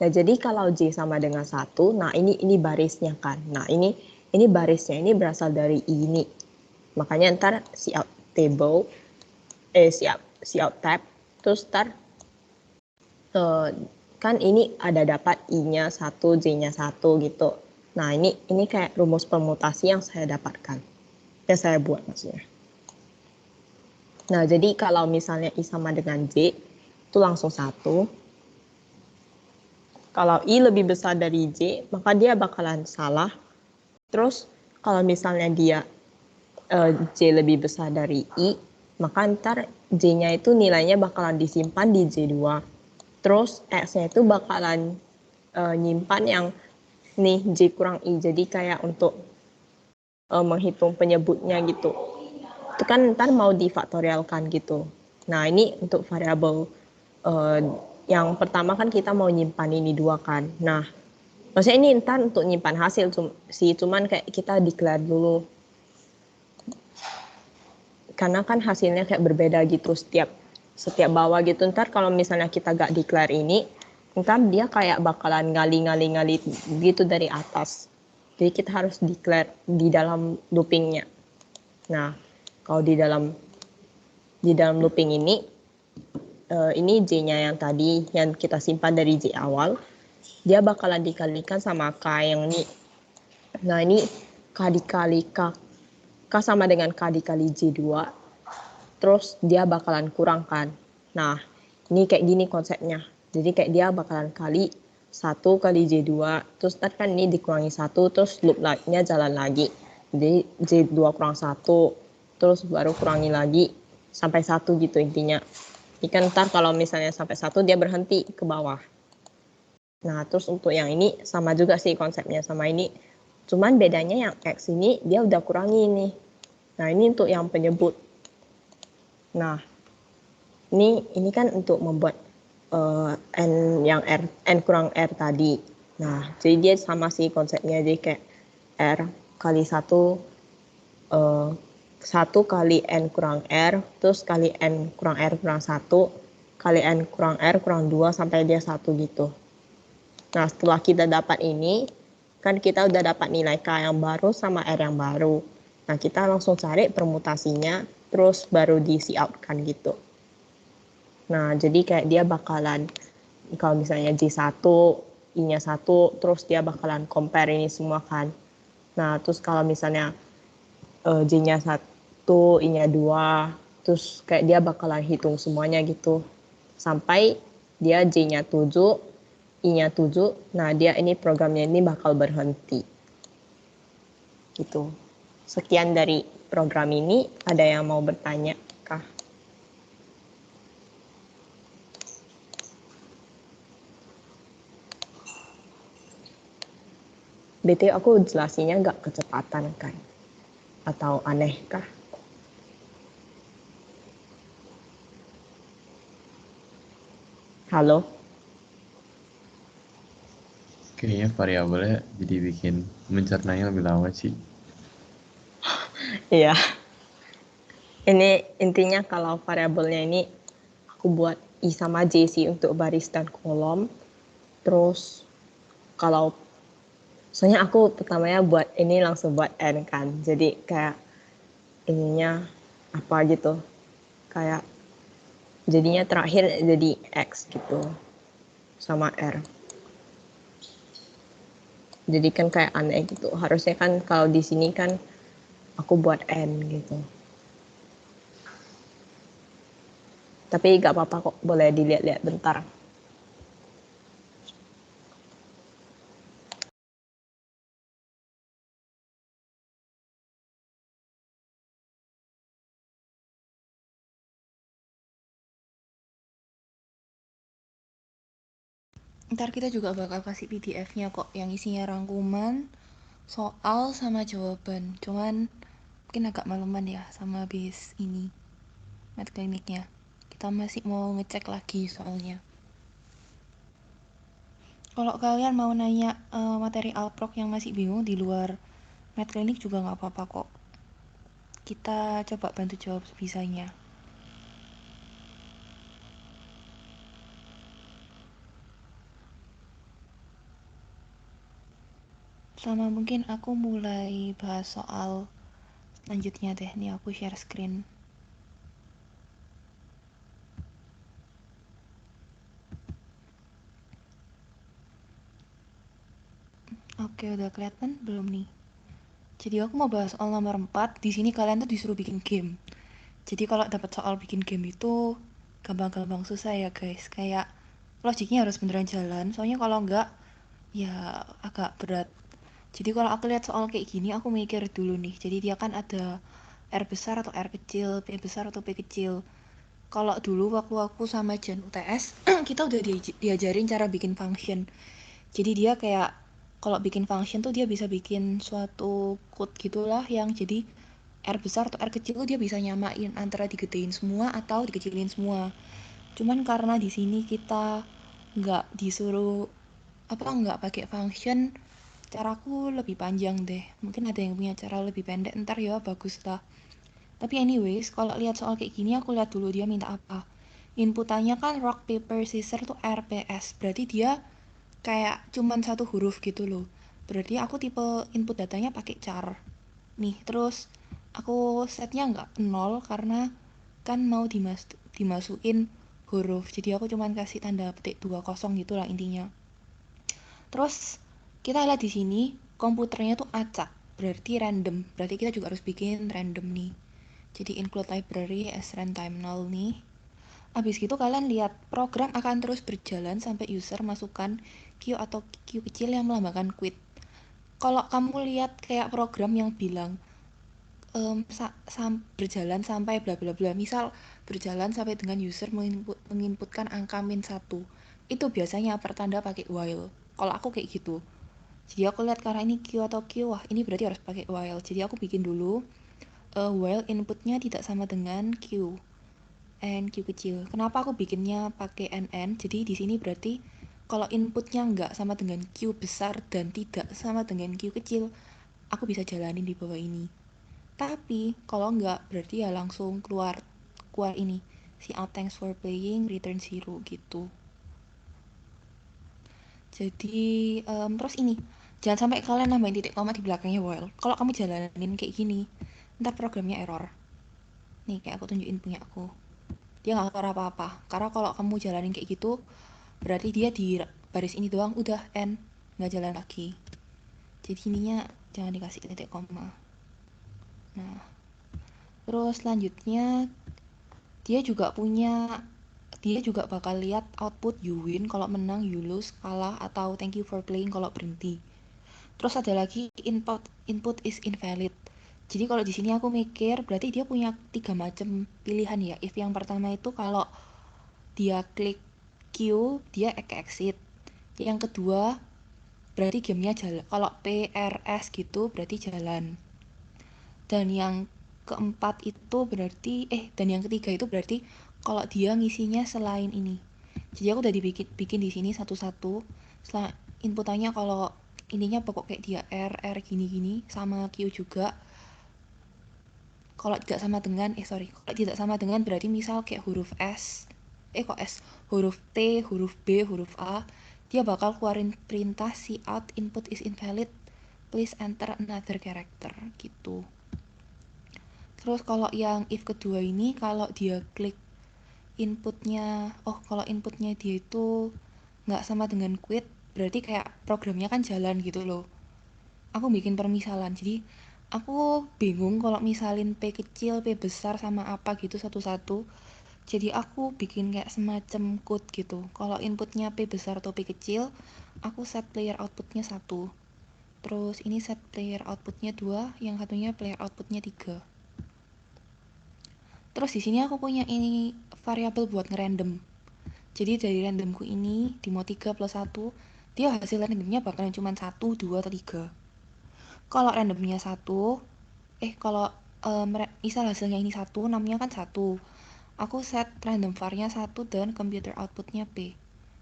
Nah, jadi kalau J sama dengan 1, nah ini barisnya kan. Nah, ini barisnya ini berasal dari ini. Makanya ntar cout table, cout tab, terus ntar kan ini ada dapat I-nya 1, J-nya 1 gitu. Nah, ini kayak rumus permutasi yang saya dapatkan. Yang saya buat maksudnya. Nah, jadi kalau misalnya I sama dengan J, itu langsung 1. Kalau I lebih besar dari J, maka dia bakalan salah. Terus, kalau misalnya dia J lebih besar dari I, maka ntar J-nya itu nilainya bakalan disimpan di J2. Terus, X-nya itu bakalan nyimpan yang nih J kurang I. Jadi kayak untuk menghitung penyebutnya gitu. Itu kan ntar mau difaktorialkan gitu. Nah, ini untuk variabel yang pertama kan kita mau nyimpan ini 2 kan. Nah, maksudnya ini ntar untuk nyimpan hasil sih, cuman kayak kita declare dulu. Karena kan hasilnya kayak berbeda gitu setiap bawah gitu. Ntar kalau misalnya kita gak declare ini, ntar dia kayak bakalan ngali gitu dari atas. Jadi kita harus declare di dalam loopingnya. Nah, kalau di dalam looping ini J-nya yang tadi yang kita simpan dari J awal, dia bakalan dikalikan sama K yang ini. Nah, ini K dikali K. K sama dengan K dikali J2. Terus dia bakalan kurang kan. Nah, ini kayak gini konsepnya. Jadi kayak dia bakalan kali 1 kali J2. Terus ntar kan ini dikurangi 1, terus loop-nya jalan lagi. Jadi J2 kurang 1, terus baru kurangi lagi sampai 1 gitu intinya. Ikan ntar kalau misalnya sampai 1 dia berhenti ke bawah. Nah, terus untuk yang ini sama juga sih konsepnya sama ini. Cuman bedanya yang X ini dia udah kurangi nih. Nah, ini untuk yang penyebut. Nah, ini kan untuk membuat n kurang r tadi. Nah, jadi dia sama sih konsepnya, jadi kayak r kali 1 kali n kurang r terus kali n kurang r kurang 1 kali n kurang r kurang 2 sampai dia 1 gitu. Nah, setelah kita dapat ini, kan kita udah dapat nilai K yang baru sama R yang baru. Nah, kita langsung cari permutasinya, terus baru di-see out-kan gitu. Nah, jadi kayak dia bakalan, kalau misalnya J1, I-nya 1, terus dia bakalan compare ini semua kan. Nah, terus kalau misalnya J-nya 1, I-nya 2, terus kayak dia bakalan hitung semuanya gitu. Sampai dia J-nya 7, I-nya 7, nah dia ini programnya ini bakal berhenti. Gitu. Sekian dari program ini, ada yang mau bertanya kah? BTW aku jelasinnya nggak kecepatan kan? Atau aneh kah? Halo? Kayaknya variabelnya jadi bikin mencernanya lebih lama sih. Iya. Ini intinya kalau variabelnya ini aku buat I sama J sih untuk baris dan kolom. Terus kalau soalnya aku pertamanya buat ini langsung buat N kan. Jadi kayak ininya apa gitu. Kayak jadinya terakhir jadi X gitu. Sama R. Jadi kan kayak aneh gitu. Harusnya kan kalau di sini kan aku buat N gitu. Tapi gak apa-apa kok, boleh dilihat-lihat bentar. Ntar kita juga bakal kasih PDF-nya kok yang isinya rangkuman, soal sama jawaban. Cuman mungkin agak maleman ya sama habis ini mat kliniknya. Kita masih mau ngecek lagi soalnya. Kalau kalian mau nanya materi alprok yang masih bingung di luar mat klinik juga nggak apa-apa kok. Kita coba bantu jawab sebisanya. Sama mungkin aku mulai bahas soal lanjutnya deh. Nih aku share screen. Oke, udah kelihatan belum nih? Jadi aku mau bahas soal nomor 4. Di sini kalian tuh disuruh bikin game. Jadi kalau dapat soal bikin game itu gampang-gampang susah ya guys. Kayak logiknya harus beneran jalan. Soalnya kalau enggak ya agak berat. Jadi kalau aku lihat soal kayak gini aku mikir dulu nih. Jadi dia kan ada R besar atau R kecil, P besar atau P kecil. Kalau dulu waktu aku sama Jen UTS, kita udah diajarin cara bikin function. Jadi dia kayak kalau bikin function tuh dia bisa bikin suatu code gitulah yang jadi R besar atau R kecil tuh dia bisa nyamain antara digedein semua atau dikecilin semua. Cuman karena di sini kita nggak disuruh nggak pakai function, caraku lebih panjang deh. Mungkin ada yang punya cara lebih pendek, ntar ya bagus lah. Tapi anyways, kalau lihat soal kayak gini aku lihat dulu dia minta apa. Inputannya kan rock paper scissors tuh RPS. Berarti dia kayak cuman satu huruf gitu loh. Berarti aku tipe input datanya pakai char. Nih, terus aku setnya nggak 0 karena kan mau dimasukin huruf. Jadi aku cuman kasih tanda petik 20 gitu lah intinya. Terus kita lihat di sini komputernya tuh acak. Berarti random. Berarti kita juga harus bikin random nih. Jadi include library as runtime null nih. Habis gitu kalian lihat program akan terus berjalan sampai user masukkan Q atau Q kecil yang melambangkan quit. Kalau kamu lihat kayak program yang bilang berjalan sampai bla bla bla. Misal berjalan sampai dengan user menginputkan angka -1. Itu biasanya pertanda pakai while. Kalau aku kayak gitu. Jadi aku lihat karena ini Q atau Q, wah ini berarti harus pakai while. Jadi aku bikin dulu while inputnya tidak sama dengan Q. N Q kecil. Kenapa aku bikinnya pakai NN? Jadi di sini berarti kalau inputnya nggak sama dengan Q besar dan tidak sama dengan Q kecil, aku bisa jalanin di bawah ini. Tapi kalau nggak berarti ya langsung keluar ini si out thanks for playing return 0 gitu. Jadi terus ini jangan sampai kalian nambahin titik koma di belakangnya while. Kalau kamu jalanin kayak gini, ntar programnya error. Nih kayak aku tunjukin punya aku. Dia nggak keluar apa-apa. Karena kalau kamu jalanin kayak gitu, berarti dia di baris ini doang udah end, nggak jalan lagi. Jadi ininya jangan dikasih titik koma. Nah, terus selanjutnya dia juga bakal lihat output you win kalau menang, you lose kalah, atau thank you for playing kalau berhenti. Terus ada lagi input is invalid. Jadi kalau di sini aku mikir berarti dia punya 3 macam pilihan ya. If yang pertama itu kalau dia klik Q, dia exit. Yang kedua berarti gamenya jalan. Kalau PRS gitu berarti jalan. Dan yang keempat itu berarti dan yang ketiga itu berarti kalau dia ngisinya selain ini. Jadi aku udah bikin di sini satu-satu. Setelah inputannya kalau ininya pokok kayak dia R gini-gini sama Q juga. Kalau tidak sama dengan kalau tidak sama dengan berarti misal kayak huruf S, huruf T, huruf B, huruf A, dia bakal keluarin perintah si out input is invalid, please enter another character gitu. Terus kalau yang if kedua ini kalau dia klik inputnya, kalau inputnya dia itu nggak sama dengan quit, berarti kayak programnya kan jalan gitu loh. Aku bikin permisalan, jadi aku bingung kalau misalin P kecil, P besar sama apa gitu satu-satu. Jadi aku bikin kayak semacam code gitu. Kalau inputnya P besar atau P kecil, aku set player outputnya 1. Terus ini set player outputnya 2, yang satunya player outputnya 3. Terus di sini aku punya ini variabel buat ngerandom. Jadi dari randomku ini di mau 3 plus 1, dia hasil randomnya bakalan cuma 1, 2, atau 3. Kalau randomnya 1, kalau misal hasilnya ini 1, namanya kan 1. Aku set random var-nya 1 dan computer outputnya P.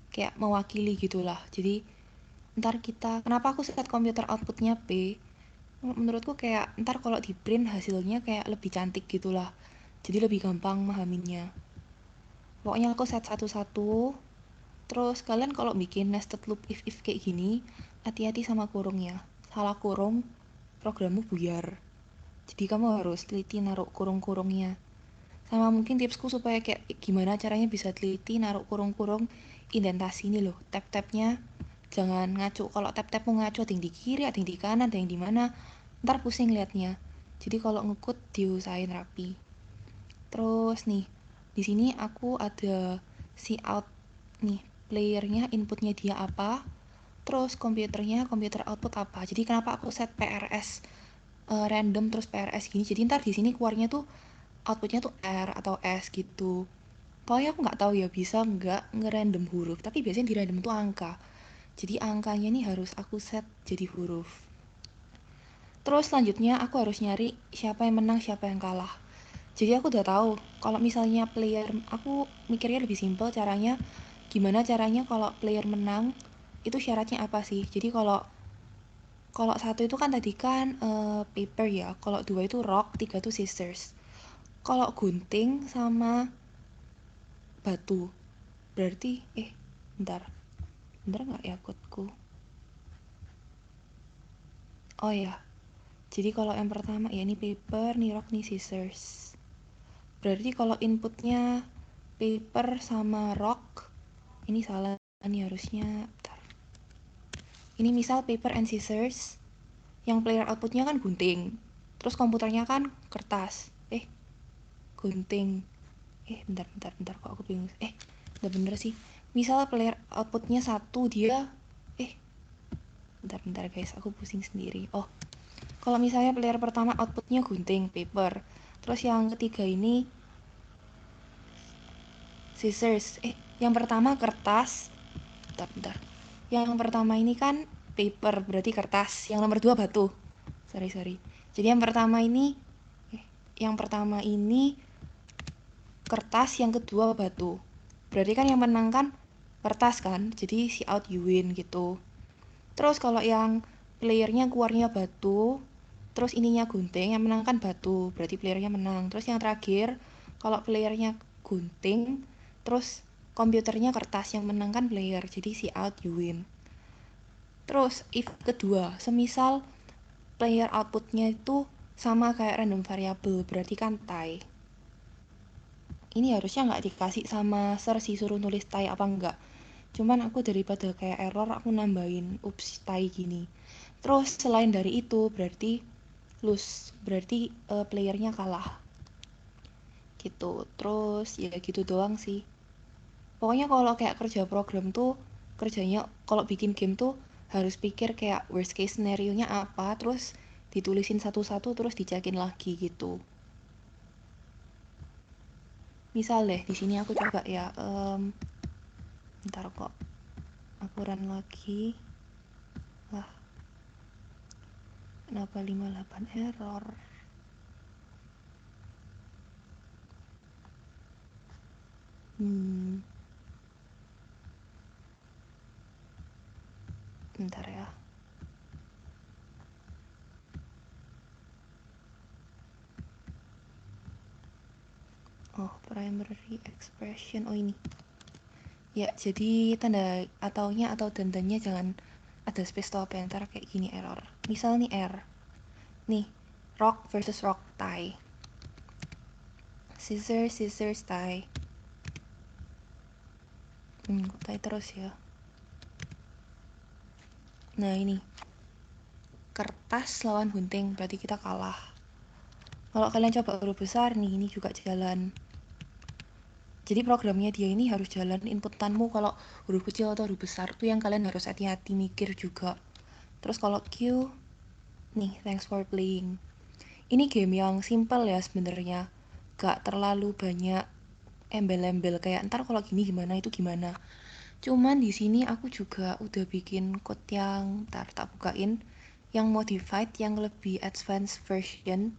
Kayak mewakili gitulah. Jadi ntar kenapa aku set computer outputnya P? Menurutku kayak ntar kalau di print hasilnya kayak lebih cantik gitulah. Jadi lebih gampang mahaminnya. Pokoknya aku set satu-satu. Terus kalian kalau bikin nested loop if kayak gini, hati-hati sama kurungnya. Salah kurung, programmu buyar. Jadi kamu harus teliti naruh kurung-kurungnya. Sama mungkin tipsku supaya kayak gimana caranya bisa teliti naruh kurung-kurung indentasi ini loh. Tab-tabnya jangan ngaco. Kalau tab-tabmu ngaco, ada yang di kiri, ada yang di kanan, ada yang di mana, ntar pusing liatnya. Jadi kalau ngekut diusahain rapi. Terus nih, di sini aku ada si out nih, playernya inputnya dia apa, terus komputer output apa. Jadi kenapa aku set PRS random terus PRS gini, jadi ntar di sini keluarnya tuh outputnya tuh R atau S gitu. Pokoknya aku nggak tahu ya bisa nggak ngerandom huruf, tapi biasanya di random tuh angka. Jadi angkanya nih harus aku set jadi huruf. Terus selanjutnya aku harus nyari siapa yang menang, siapa yang kalah. Jadi aku udah tahu kalau misalnya player, aku mikirnya lebih simpel caranya. Gimana caranya kalau player menang itu syaratnya apa sih? Jadi kalau satu itu kan tadi kan paper ya. Kalau dua itu rock, tiga itu scissors. Kalau gunting sama batu berarti bentar nggak ya codeku. Oh ya, jadi kalau yang pertama ya ini paper, nih rock, nih scissors. Berarti kalau inputnya paper sama rock, ini salah nih harusnya. Bentar. Ini misal paper and scissors, yang player outputnya kan gunting, terus komputernya kan kertas. Gunting. Bentar kok aku bingung. Udah bener sih. Misal player outputnya 1, dia bentar guys, aku pusing sendiri. Kalau misalnya player pertama outputnya gunting, paper. Terus yang ketiga ini scissors. Yang pertama kertas. Bentar. Yang pertama ini kan paper, berarti kertas. Yang nomor 2 batu. Sorry. Jadi yang pertama ini kertas, yang kedua batu. Berarti kan yang menang kan kertas kan, jadi si out you win gitu. Terus kalau yang playernya keluarnya batu, terus ininya gunting, yang menang kan batu, berarti playernya menang. Terus yang terakhir, kalau playernya gunting, terus komputernya kertas, yang menang kan player, jadi si out you win. Terus if kedua, semisal player outputnya itu sama kayak random variable, berarti kan tie. Ini harusnya nggak dikasih sama Sir sih, suruh nulis tie apa enggak. Cuman aku daripada kayak error, aku nambahin ups tie gini. Terus selain dari itu berarti lose, berarti playernya kalah gitu. Terus ya gitu doang sih. Pokoknya kalau kayak kerja program tuh, kerjanya kalau bikin game tuh harus pikir kayak worst case scenario nya apa, terus ditulisin satu-satu, terus dicekin lagi gitu. Misal deh di sini aku coba ya, bentar kok aku run lagi. Lah, kenapa 58 error? Bentar ya. Oh, primary expression. Oh, ini. Ya, jadi tanda ataunya atau dandannya jangan ada space atau apa, ntar kayak gini error. Misal nih R. Nih, rock versus rock, tie. Scissors, tie. Kok tie terus ya? Nah, ini. Kertas lawan gunting, berarti kita kalah. Kalau kalian coba huruf besar nih, ini juga jalan. Jadi programnya dia ini harus jalan inputanmu kalau huruf kecil atau huruf besar tuh yang kalian harus hati-hati mikir juga. Terus kalau Q, nih thanks for playing. Ini game yang simple ya sebenarnya, gak terlalu banyak embel-embel kayak ntar kalau gini gimana itu gimana. Cuman di sini aku juga udah bikin code yang ntar tak bukain, yang modified, yang lebih advanced version.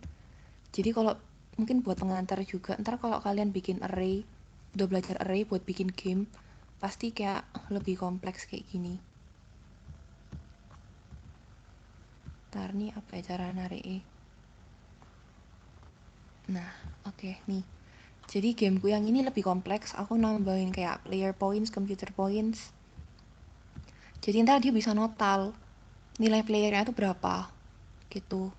Jadi kalau mungkin buat pengantar juga, ntar kalau kalian bikin array, udah belajar array buat bikin game, pasti kayak lebih kompleks kayak gini. Ntar nih apa ya cara narik? Nah, oke, nih. Jadi gameku yang ini lebih kompleks, aku nambahin kayak player points, computer points. Jadi ntar dia bisa notal nilai playernya itu berapa, gitu.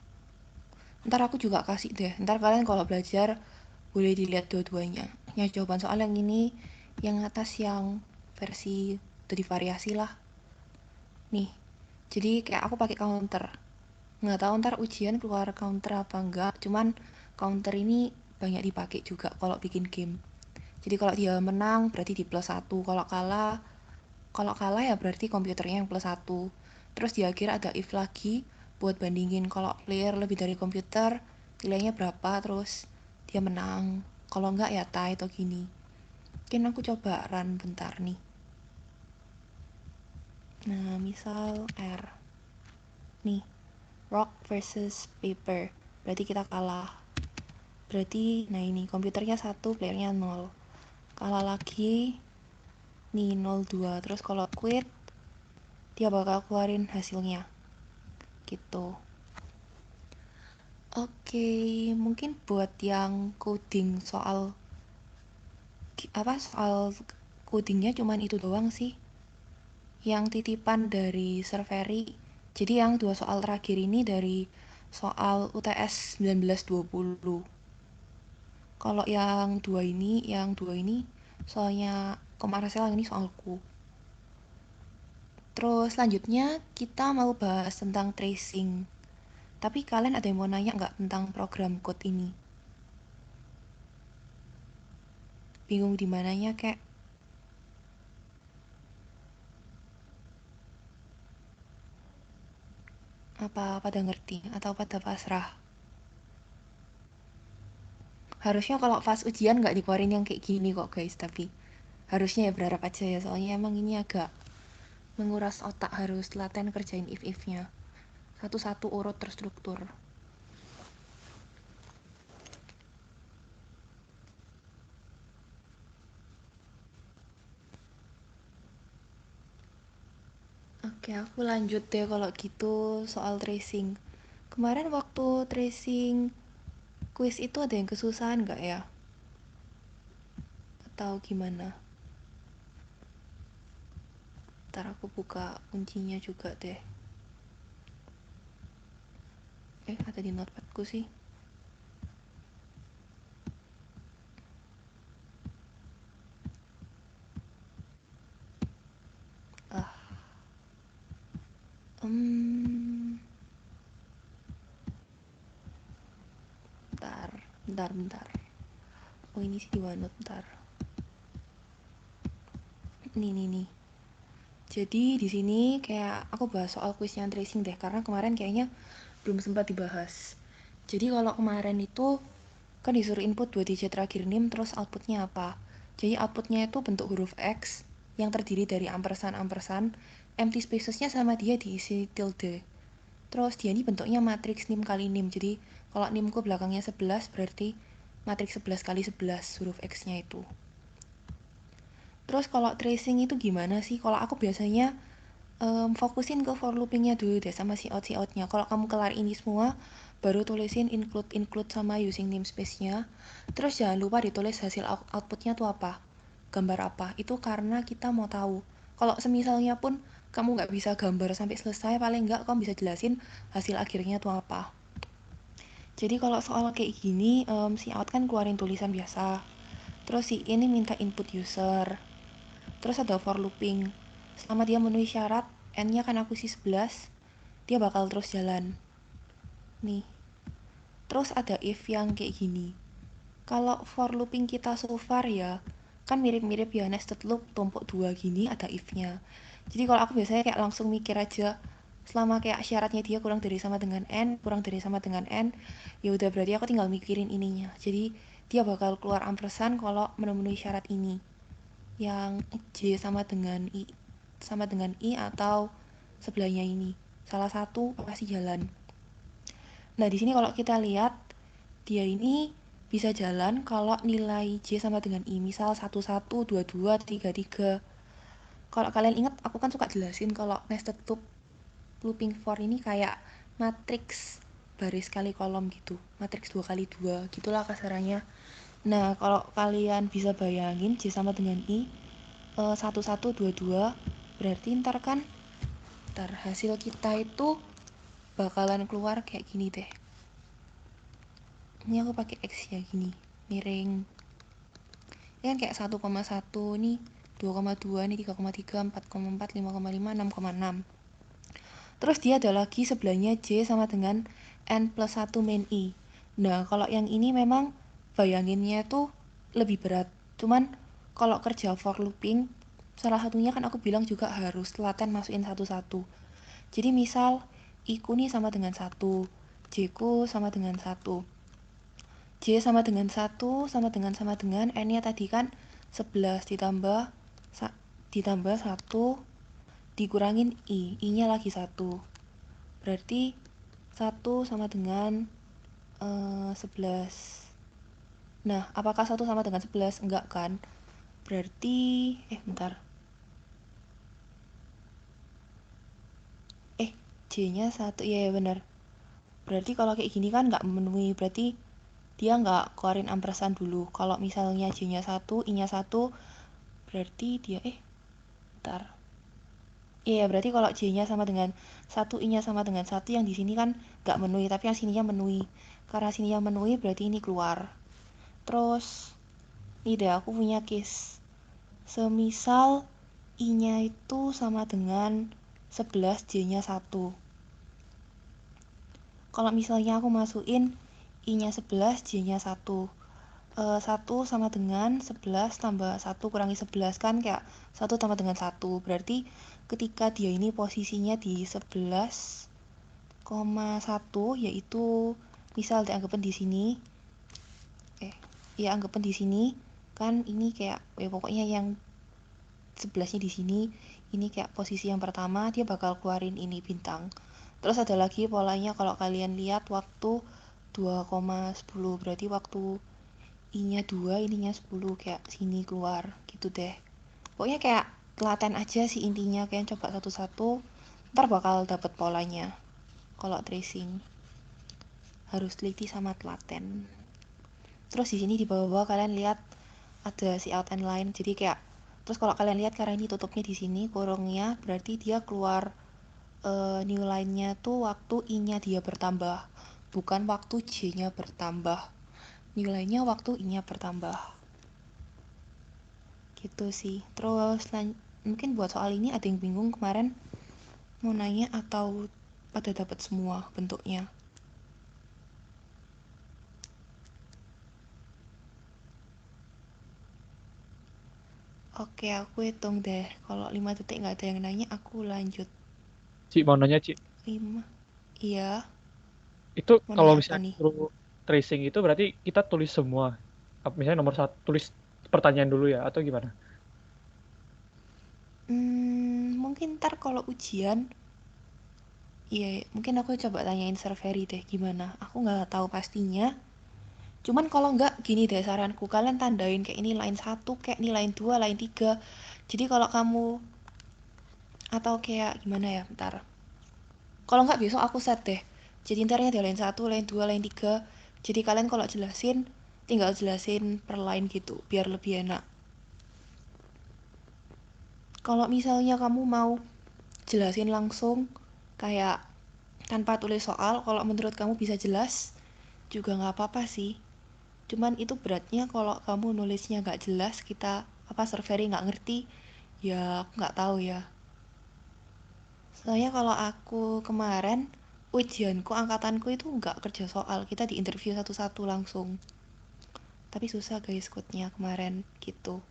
Ntar aku juga kasih deh, ntar kalian kalau belajar boleh dilihat dua-duanya. Yang jawaban soal yang ini, yang atas yang versi dari variasi lah. Nih, jadi kayak aku pakai counter. Nggak tahu ntar ujian keluar counter apa enggak, cuman counter ini banyak dipakai juga kalau bikin game. Jadi kalau dia menang berarti di plus 1, kalau kalah ya berarti komputernya yang plus 1. Terus di akhir ada if lagi buat bandingin kalau player lebih dari komputer nilainya berapa, terus dia menang. Kalau enggak ya tie atau gini. Mungkin aku coba run bentar nih. Nah, misal R. Nih, rock versus paper. Berarti kita kalah. Berarti, nah ini komputernya 1, playernya 0. Kalah lagi, nih 02. Terus kalau quit, dia bakal keluarin hasilnya. Gitu. Oke, mungkin buat yang coding soal codingnya cuman itu doang sih. Yang titipan dari Serveri. Jadi yang 2 soal terakhir ini dari soal UTS 1920. Kalau yang dua ini soalnya Komarasel, yang ini soalku. Terus selanjutnya kita mau bahas tentang tracing. Tapi kalian ada yang mau nanya nggak tentang program code ini? Bingung di mananya kek? Apa pada ngerti atau pada pasrah? Harusnya kalau pas ujian nggak dikeluarin yang kayak gini kok guys, tapi Harusnya ya berharap aja ya, soalnya emang ini agak menguras otak, harus latihan kerjain if-nya. Satu-satu urut terstruktur. Oke, aku lanjut deh kalau gitu soal tracing. Kemarin waktu tracing quiz itu ada yang kesusahan nggak ya? Atau gimana? Ntar aku buka kuncinya juga deh. Ada di notepadku sih. Ah, bentar. Oh ini sih di OneNote, bentar. Nih. Jadi di sini kayak aku bahas soal kuisnya tracing deh, karena kemarin kayaknya belum sempat dibahas. Jadi kalau kemarin itu kan disuruh input 2 digit terakhir NIM, terus outputnya apa? Jadi outputnya itu bentuk huruf X yang terdiri dari ampersand, empty spacesnya sama dia diisi tilde. Terus dia ini bentuknya matriks NIM kali NIM. Jadi kalau NIM ku belakangnya 11 berarti matriks 11 kali 11 huruf X-nya itu. Terus kalau tracing itu gimana sih? Kalau aku biasanya fokusin ke for loopingnya dulu deh sama si outnya. Kalau kamu kelar ini semua, baru tulisin include sama using namespace-nya. Terus jangan lupa ditulis hasil outputnya tuh apa, gambar apa. Itu karena kita mau tahu. Kalau semisalnya pun kamu nggak bisa gambar sampai selesai, paling nggak kamu bisa jelasin hasil akhirnya tuh apa. Jadi kalau soal kayak gini, si out kan keluarin tulisan biasa. Terus si ini minta input user. Terus ada for looping. Selama dia memenuhi syarat, n-nya kan aku isi 11, dia bakal terus jalan. Nih. Terus ada if yang kayak gini. Kalau for looping kita so far ya, kan mirip-mirip ya nested loop tumpuk 2 gini ada if-nya. Jadi kalau aku biasanya kayak langsung mikir aja, selama kayak syaratnya dia kurang dari sama dengan n, ya udah berarti aku tinggal mikirin ininya. Jadi dia bakal keluar ampersand kalau memenuhi syarat ini. Yang J sama dengan I atau sebelahnya ini. Salah satu pasti jalan. Nah, di sini kalau kita lihat dia ini bisa jalan kalau nilai J sama dengan I. Misal 11, 22, 33. Kalau kalian ingat, aku kan suka jelasin kalau nested looping for ini kayak matriks baris kali kolom gitu. Matriks 2 kali 2 gitulah kasarannya. Nah, kalau kalian bisa bayangin J sama dengan I 1122 berarti ntar hasil kita itu bakalan keluar kayak gini deh. Ini aku pakai X ya, gini miring. Ini kan kayak 1,1 nih, 2,2 nih, 3,3, 4,4, 5,5, 6,6. Terus dia ada lagi sebelahnya J sama dengan N plus 1 min I. Nah, kalau yang ini memang bayanginnya itu lebih berat. Cuman kalau kerja for looping, salah satunya kan aku bilang juga harus telaten masukin satu-satu. Jadi misal I ku nih sama dengan 1, J ku sama dengan 1. J sama dengan 1 sama dengan N-nya tadi kan 11 ditambah 1 dikurangin I-nya lagi 1. Berarti 1 sama dengan 11. Nah, apakah 1 sama dengan 11? Enggak kan? Berarti bentar. J-nya 1. Iya, benar. Berarti kalau kayak gini kan nggak memenuhi, berarti dia nggak keluarin ampersand dulu. Kalau misalnya J-nya 1, I-nya 1, berarti dia bentar. Iya, berarti kalau J-nya sama dengan 1, I-nya sama dengan 1, yang di sini kan nggak memenuhi, tapi yang sininya memenuhi. Karena sininya memenuhi, berarti ini keluar. Terus, ini deh, aku punya case. Semisal I-nya itu sama dengan 11, J-nya 1. Kalau misalnya aku masukin I-nya 11, J-nya 1. 1 sama dengan 11 tambah 1 kurangi 11 kan kayak 1 tambah dengan 1. Berarti ketika dia ini posisinya di 11,1 yaitu misal dianggapin di sini. Anggapan di sini kan ini kayak pokoknya yang 11-nya di sini, ini kayak posisi yang pertama, dia bakal keluarin ini bintang. Terus ada lagi polanya kalau kalian lihat waktu 2,10, berarti waktu I-nya 2, ininya 10, kayak sini keluar gitu deh. Pokoknya kayak telaten aja sih intinya, kalian coba satu-satu, ntar bakal dapet polanya. Kalau tracing harus teliti sama telaten. Terus di sini di bawah-bawah kalian lihat ada si out and line, jadi kayak terus kalau kalian lihat karena ini tutupnya di sini kurungnya, berarti dia keluar new line-nya tuh waktu I-nya dia bertambah, bukan waktu J-nya bertambah. New line-nya waktu I-nya bertambah. Gitu sih. Terus mungkin buat soal ini ada yang bingung kemarin mau nanya atau pada dapat semua bentuknya? Oke, aku hitung deh. Kalau 5 detik nggak ada yang nanya, aku lanjut. Ci, mau nanya, Ci. 5. Iya, Itu mau kalau nanya apa misalnya nih? suruh tracing itu berarti kita tulis semua. Misalnya nomor 1, tulis pertanyaan dulu ya, atau gimana? Mungkin ntar kalau ujian, iya, mungkin aku coba tanyain Serveri deh gimana. Aku nggak tahu pastinya. Cuman kalau nggak, gini deh saranku. Kalian tandain kayak ini line 1, kayak ini line 2, line 3. Jadi kalau kamu, atau kayak gimana ya, bentar. Kalau nggak besok aku set deh. Jadi ntarnya di line 1, line 2, line 3. Jadi kalian kalau jelasin, tinggal jelasin per line gitu, biar lebih enak. Kalau misalnya kamu mau jelasin langsung, kayak tanpa tulis soal, kalau menurut kamu bisa jelas, juga nggak apa-apa sih. Cuman itu beratnya kalau kamu nulisnya nggak jelas, kita serveri nggak ngerti, ya aku nggak tahu ya. Soalnya kalau aku kemarin ujianku angkatanku itu nggak kerja soal, kita di interview satu-satu langsung. Tapi susah guys code-nya kemarin gitu.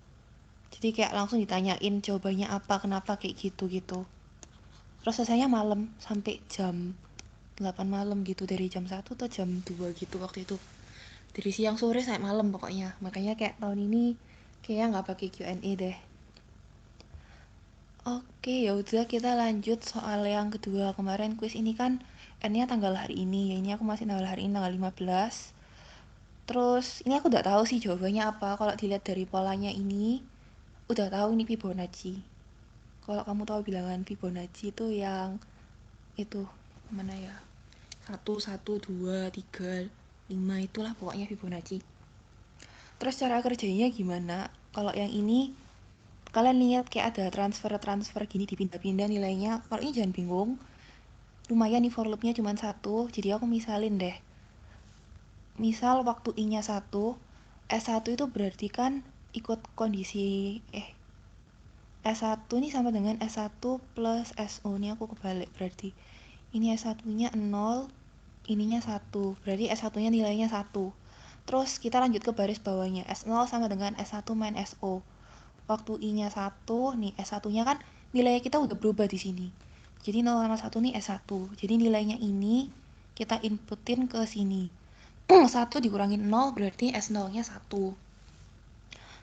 Jadi kayak langsung ditanyain jawabannya apa, kenapa kayak gitu-gitu. Terus selesainya malam sampai jam 8 malam gitu, dari jam 1 atau jam 2 gitu waktu itu. Dari siang sore sampai malam pokoknya. Makanya kayak tahun ini kayaknya nggak pakai Q&A deh. Oke, ya udah kita lanjut soal yang kedua. Kemarin kuis ini kan N-nya tanggal hari ini. Ya ini aku masih tanggal hari ini tanggal 15. Terus ini aku udah tahu sih jawabannya apa. Kalau dilihat dari polanya ini, udah tahu ini Fibonacci. Kalau kamu tahu bilangan Fibonacci itu yang itu mana ya? 1, 1, 2, 3, 5 itulah pokoknya Fibonacci. Terus cara kerjanya gimana? Kalau yang ini kalian lihat kayak ada transfer gini dipindah-pindah nilainya. Kalau ini jangan bingung. Lumayan nih for loopnya cuma 1. Jadi aku misalin deh. Misal waktu I-nya 1, S1 itu berarti kan ikut kondisi S1 ini sama dengan S1 plus SO. Ini aku kebalik berarti. Ini S1-nya 0, ininya 1. Berarti S1-nya nilainya 1. Terus kita lanjut ke baris bawahnya. S0 sama dengan S1 main SO. Waktu I-nya 1, nih S1-nya kan nilainya kita udah berubah di sini. Jadi 0 sama 1 nih S1. Jadi nilainya ini kita inputin ke sini. 1 dikurangin 0 berarti S0-nya 1.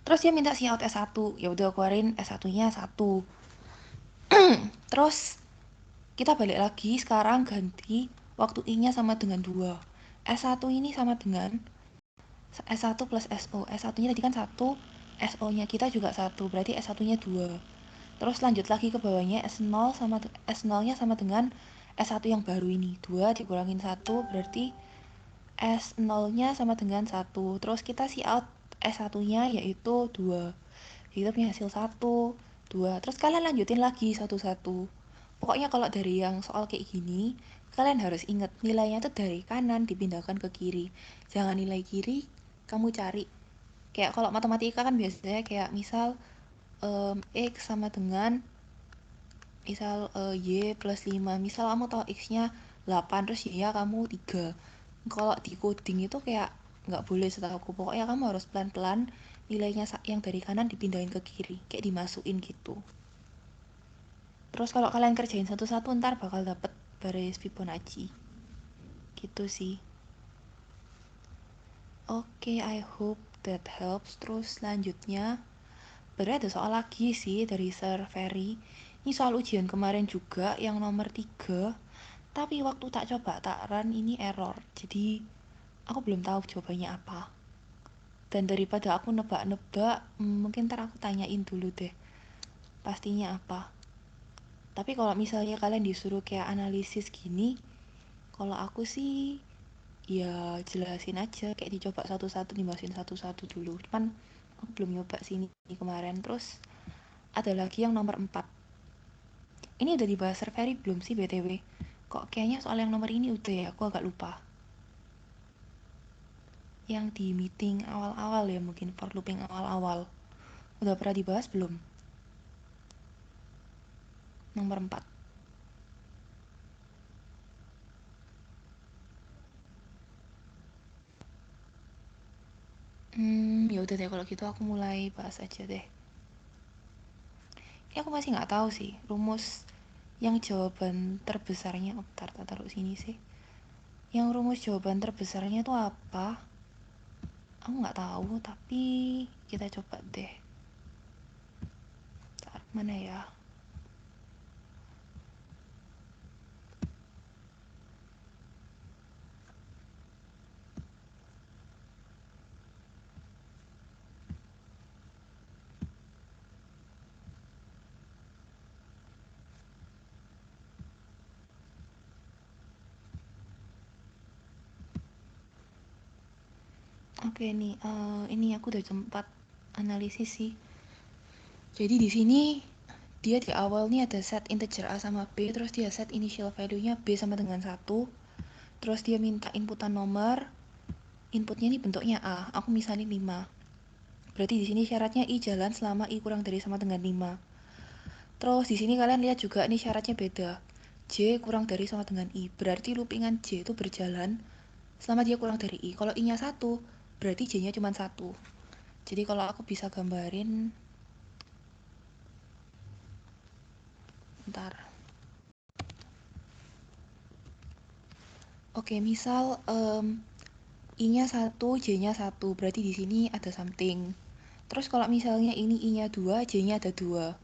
Terus dia minta si out S1. Ya udah keluarin S1-nya 1. Terus kita balik lagi sekarang ganti waktu I-nya sama dengan 2. S1 ini sama dengan S1 plus SO. S1-nya tadi kan 1, SO-nya kita juga 1, berarti S1-nya 2. Terus lanjut lagi ke bawahnya S0-nya sama dengan S1 yang baru ini. 2 dikurangin 1 berarti S0-nya sama dengan 1. Terus kita si out S1-nya yaitu 2. Kita punya hasil 1, 2. Terus kalian lanjutin lagi satu-satu. Pokoknya kalau dari yang soal kayak gini, kalian harus ingat nilainya tuh dari kanan dipindahkan ke kiri. Jangan nilai kiri kamu cari. Kayak kalau matematika kan biasanya kayak misal X sama dengan misal Y plus 5. Misal kamu tahu X-nya 8 terus Y-nya kamu 3. Kalau di coding itu kayak nggak boleh setahu aku. Pokoknya kamu harus pelan-pelan nilainya yang dari kanan dipindahin ke kiri. Kayak dimasukin gitu. Terus kalau kalian kerjain satu-satu ntar bakal dapet baris Fibonacci. Gitu sih. Oke, I hope that helps. Terus selanjutnya sebenarnya ada soal lagi sih dari Sir Ferry. Ini soal ujian kemarin juga yang nomor 3. Tapi waktu tak coba tak run ini error. Jadi aku belum tahu jawabannya apa. Dan daripada aku nebak-nebak, mungkin ntar aku tanyain dulu deh pastinya apa. Tapi kalau misalnya kalian disuruh kayak analisis gini, kalau aku sih ya jelasin aja, kayak dicoba satu-satu, dimasukin satu-satu dulu. Cuman aku belum nyoba sini kemarin. Terus ada lagi yang nomor 4. Ini udah dibahas Sir Ferry belum sih BTW? Kok kayaknya soal yang nomor ini udah ya, aku agak lupa. Yang di meeting awal-awal ya, mungkin for looping awal-awal. Udah pernah dibahas belum? Nomor 4. Ya udah deh kalau gitu aku mulai bahas aja deh. Ini aku masih nggak tahu sih rumus yang jawaban terbesarnya. Oh, bentar, taruh sini sih. Yang rumus jawaban terbesarnya itu apa? Aku nggak tahu, tapi kita coba deh. Bentar, mana ya? Oke nih, ini aku udah sempat analisis sih. Jadi di sini dia di awal nih ada set integer A sama B, terus dia set initial value-nya B sama dengan 1. Terus dia minta inputan nomor. Inputnya ini bentuknya A, aku misalnya 5. Berarti di sini syaratnya I jalan selama I kurang dari sama dengan 5. Terus di sini kalian lihat juga ini syaratnya beda. J kurang dari sama dengan I. Berarti loopingan J itu berjalan selama dia kurang dari I. Kalau I-nya 1, berarti J-nya cuma 1. Jadi kalau aku bisa gambarin, bentar. Oke, misal I-nya 1, J-nya 1, berarti di sini ada something. Terus kalau misalnya ini I-nya 2, J-nya ada 2.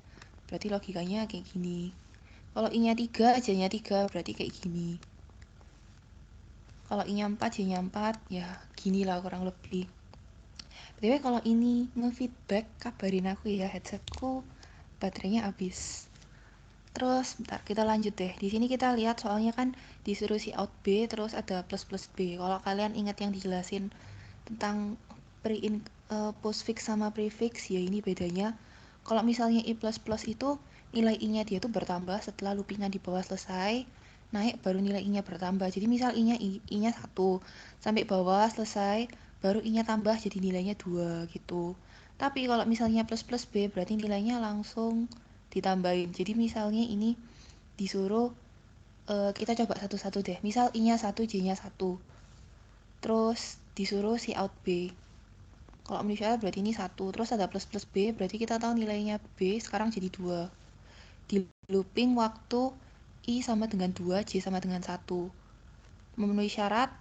Berarti logikanya kayak gini. Kalau I-nya 3, J-nya 3, berarti kayak gini. Kalau I-nya 4, J-nya 4, ya gini lah kurang lebih. Tapi kalau ini nge-feedback, kabarin aku ya, headsetku baterainya habis. Terus, bentar, kita lanjut deh. Di sini kita lihat soalnya kan disuruh si out B, terus ada plus plus B. Kalau kalian ingat yang dijelasin tentang postfix sama prefix, ya ini bedanya. Kalau misalnya I++ itu nilai I-nya dia tuh bertambah setelah loopingan di bawah selesai, naik baru nilai I-nya bertambah. Jadi misal I-nya 1 sampai bawah selesai, baru I-nya tambah jadi nilainya 2 gitu. Tapi kalau misalnya plus plus B berarti nilainya langsung ditambahin. Jadi misalnya ini disuruh kita coba satu-satu deh. Misal I-nya 1, J-nya 1. Terus disuruh si out B. Kalau memenuhi syarat berarti ini 1. Terus ada plus plus B, berarti kita tahu nilainya B sekarang jadi 2. Di looping waktu I sama dengan 2, J sama dengan 1. Memenuhi syarat,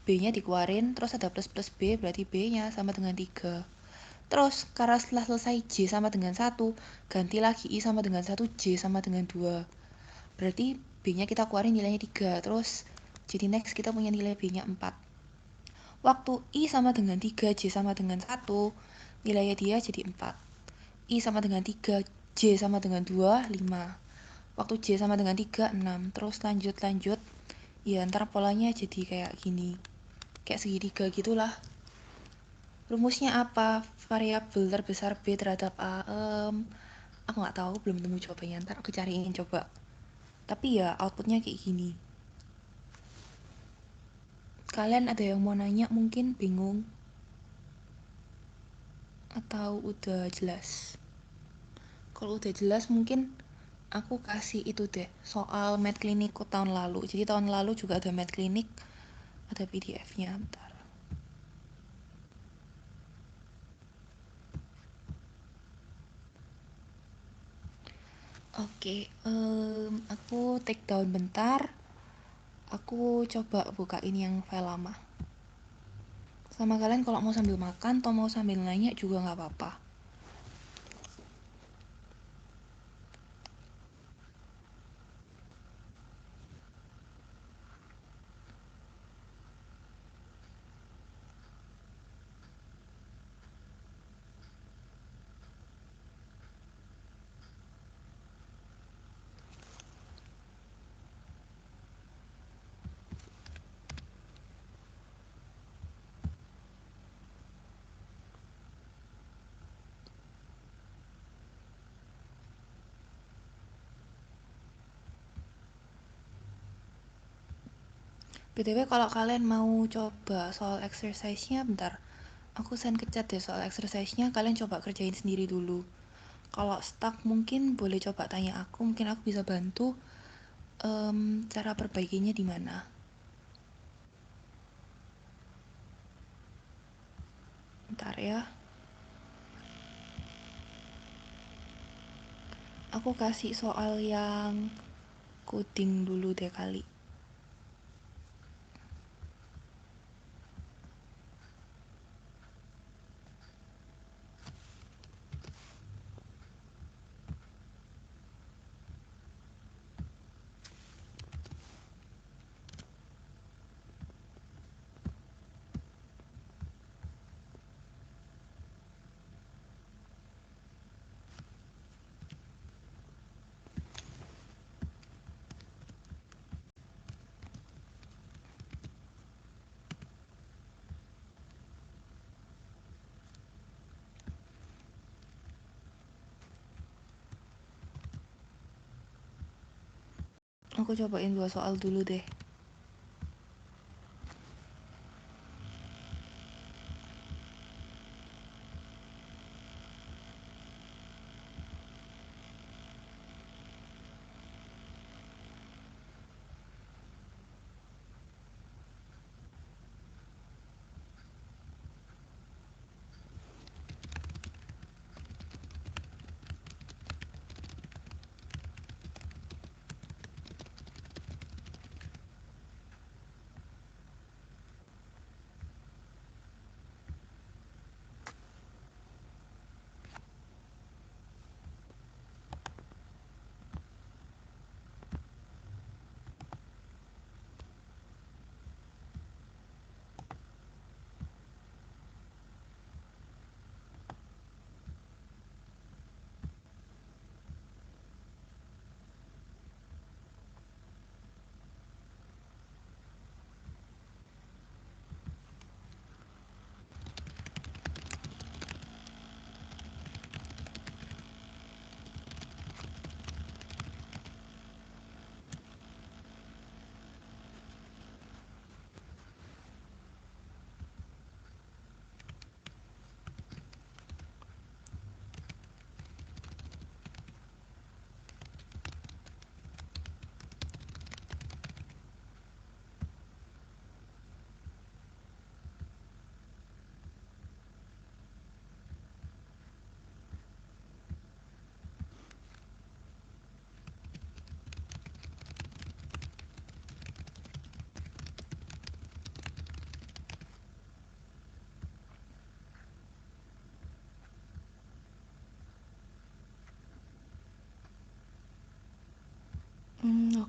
B-nya dikeluarin, terus ada plus plus B, berarti B-nya sama dengan 3. Terus, karena setelah selesai J sama dengan 1, ganti lagi I sama dengan 1, J sama dengan 2. Berarti B-nya kita keluarin nilainya 3. Terus, jadi next kita punya nilai B-nya 4. Waktu I sama dengan 3, J sama dengan 1, nilainya dia jadi 4. I sama dengan 3, J sama dengan 2, 5. Waktu J sama dengan 3, 6. Terus lanjut. Ya, ntar polanya jadi kayak gini. Kayak segitiga gitulah. Rumusnya apa? Variabel terbesar B terhadap A. Aku nggak tahu, belum nemu jawabannya. Ntar aku cariin coba. Tapi ya outputnya kayak gini. Kalian ada yang mau nanya mungkin bingung? Atau udah jelas? Kalau udah jelas mungkin aku kasih itu deh, soal Math Clinicku tahun lalu. Jadi tahun lalu juga ada Math Clinic, ada PDF-nya. Bentar. Oke, aku take down bentar. Aku coba bukain yang file lama. Sama kalian kalau mau sambil makan atau mau sambil nanya juga nggak apa-apa. BTW kalau kalian mau coba soal exercise-nya, bentar. Aku send ke chat deh soal exercise-nya, kalian coba kerjain sendiri dulu. Kalau stuck mungkin boleh coba tanya aku, mungkin aku bisa bantu cara perbaikinya di mana. Bentar ya. Aku kasih soal yang coding dulu deh kali. Aku cobain 2 soal dulu deh.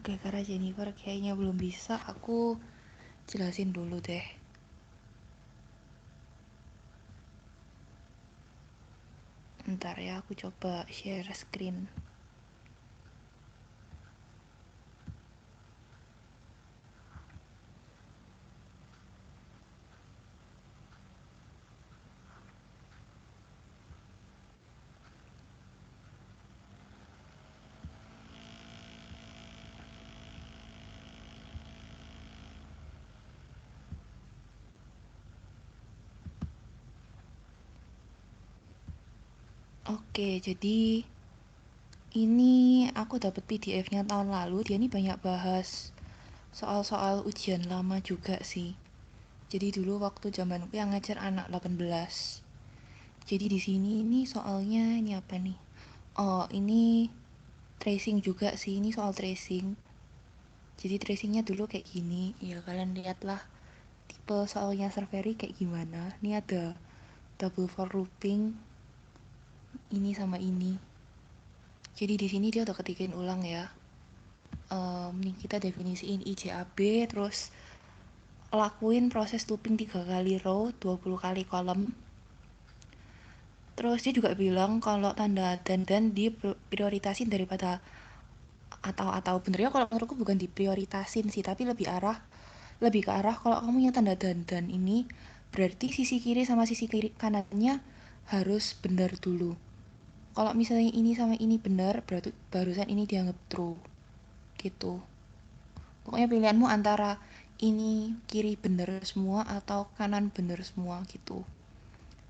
Oke, karena Jennifer kayaknya belum bisa, aku jelasin dulu deh. Ntar ya, aku coba share screen. Oke, jadi ini aku dapet PDF-nya tahun lalu. Dia ini banyak bahas soal-soal ujian lama juga sih. Jadi dulu waktu zamanku yang ngajar anak 18. Jadi di sini ini soalnya ini apa nih? Oh, ini tracing juga sih. Ini soal tracing. Jadi tracingnya dulu kayak gini. Ya kalian lihatlah tipe soalnya Serveri kayak gimana. Ini ada double for looping ini sama ini. Jadi di sini dia udah ketikin ulang ya. Nih kita definisiin IJAB, terus lakuin proses looping 3 kali row, 20 kali kolom. Terus dia juga bilang kalau tanda dan diprioritasin daripada atau benernya kalau menurutku bukan diprioritasin sih, tapi lebih ke arah kalau kamu yang tanda dan ini berarti sisi kiri sama sisi kiri kanannya harus benar dulu. Kalau misalnya ini sama ini benar, berarti barusan ini dianggap true gitu. Pokoknya pilihanmu antara ini kiri bener semua atau kanan bener semua gitu.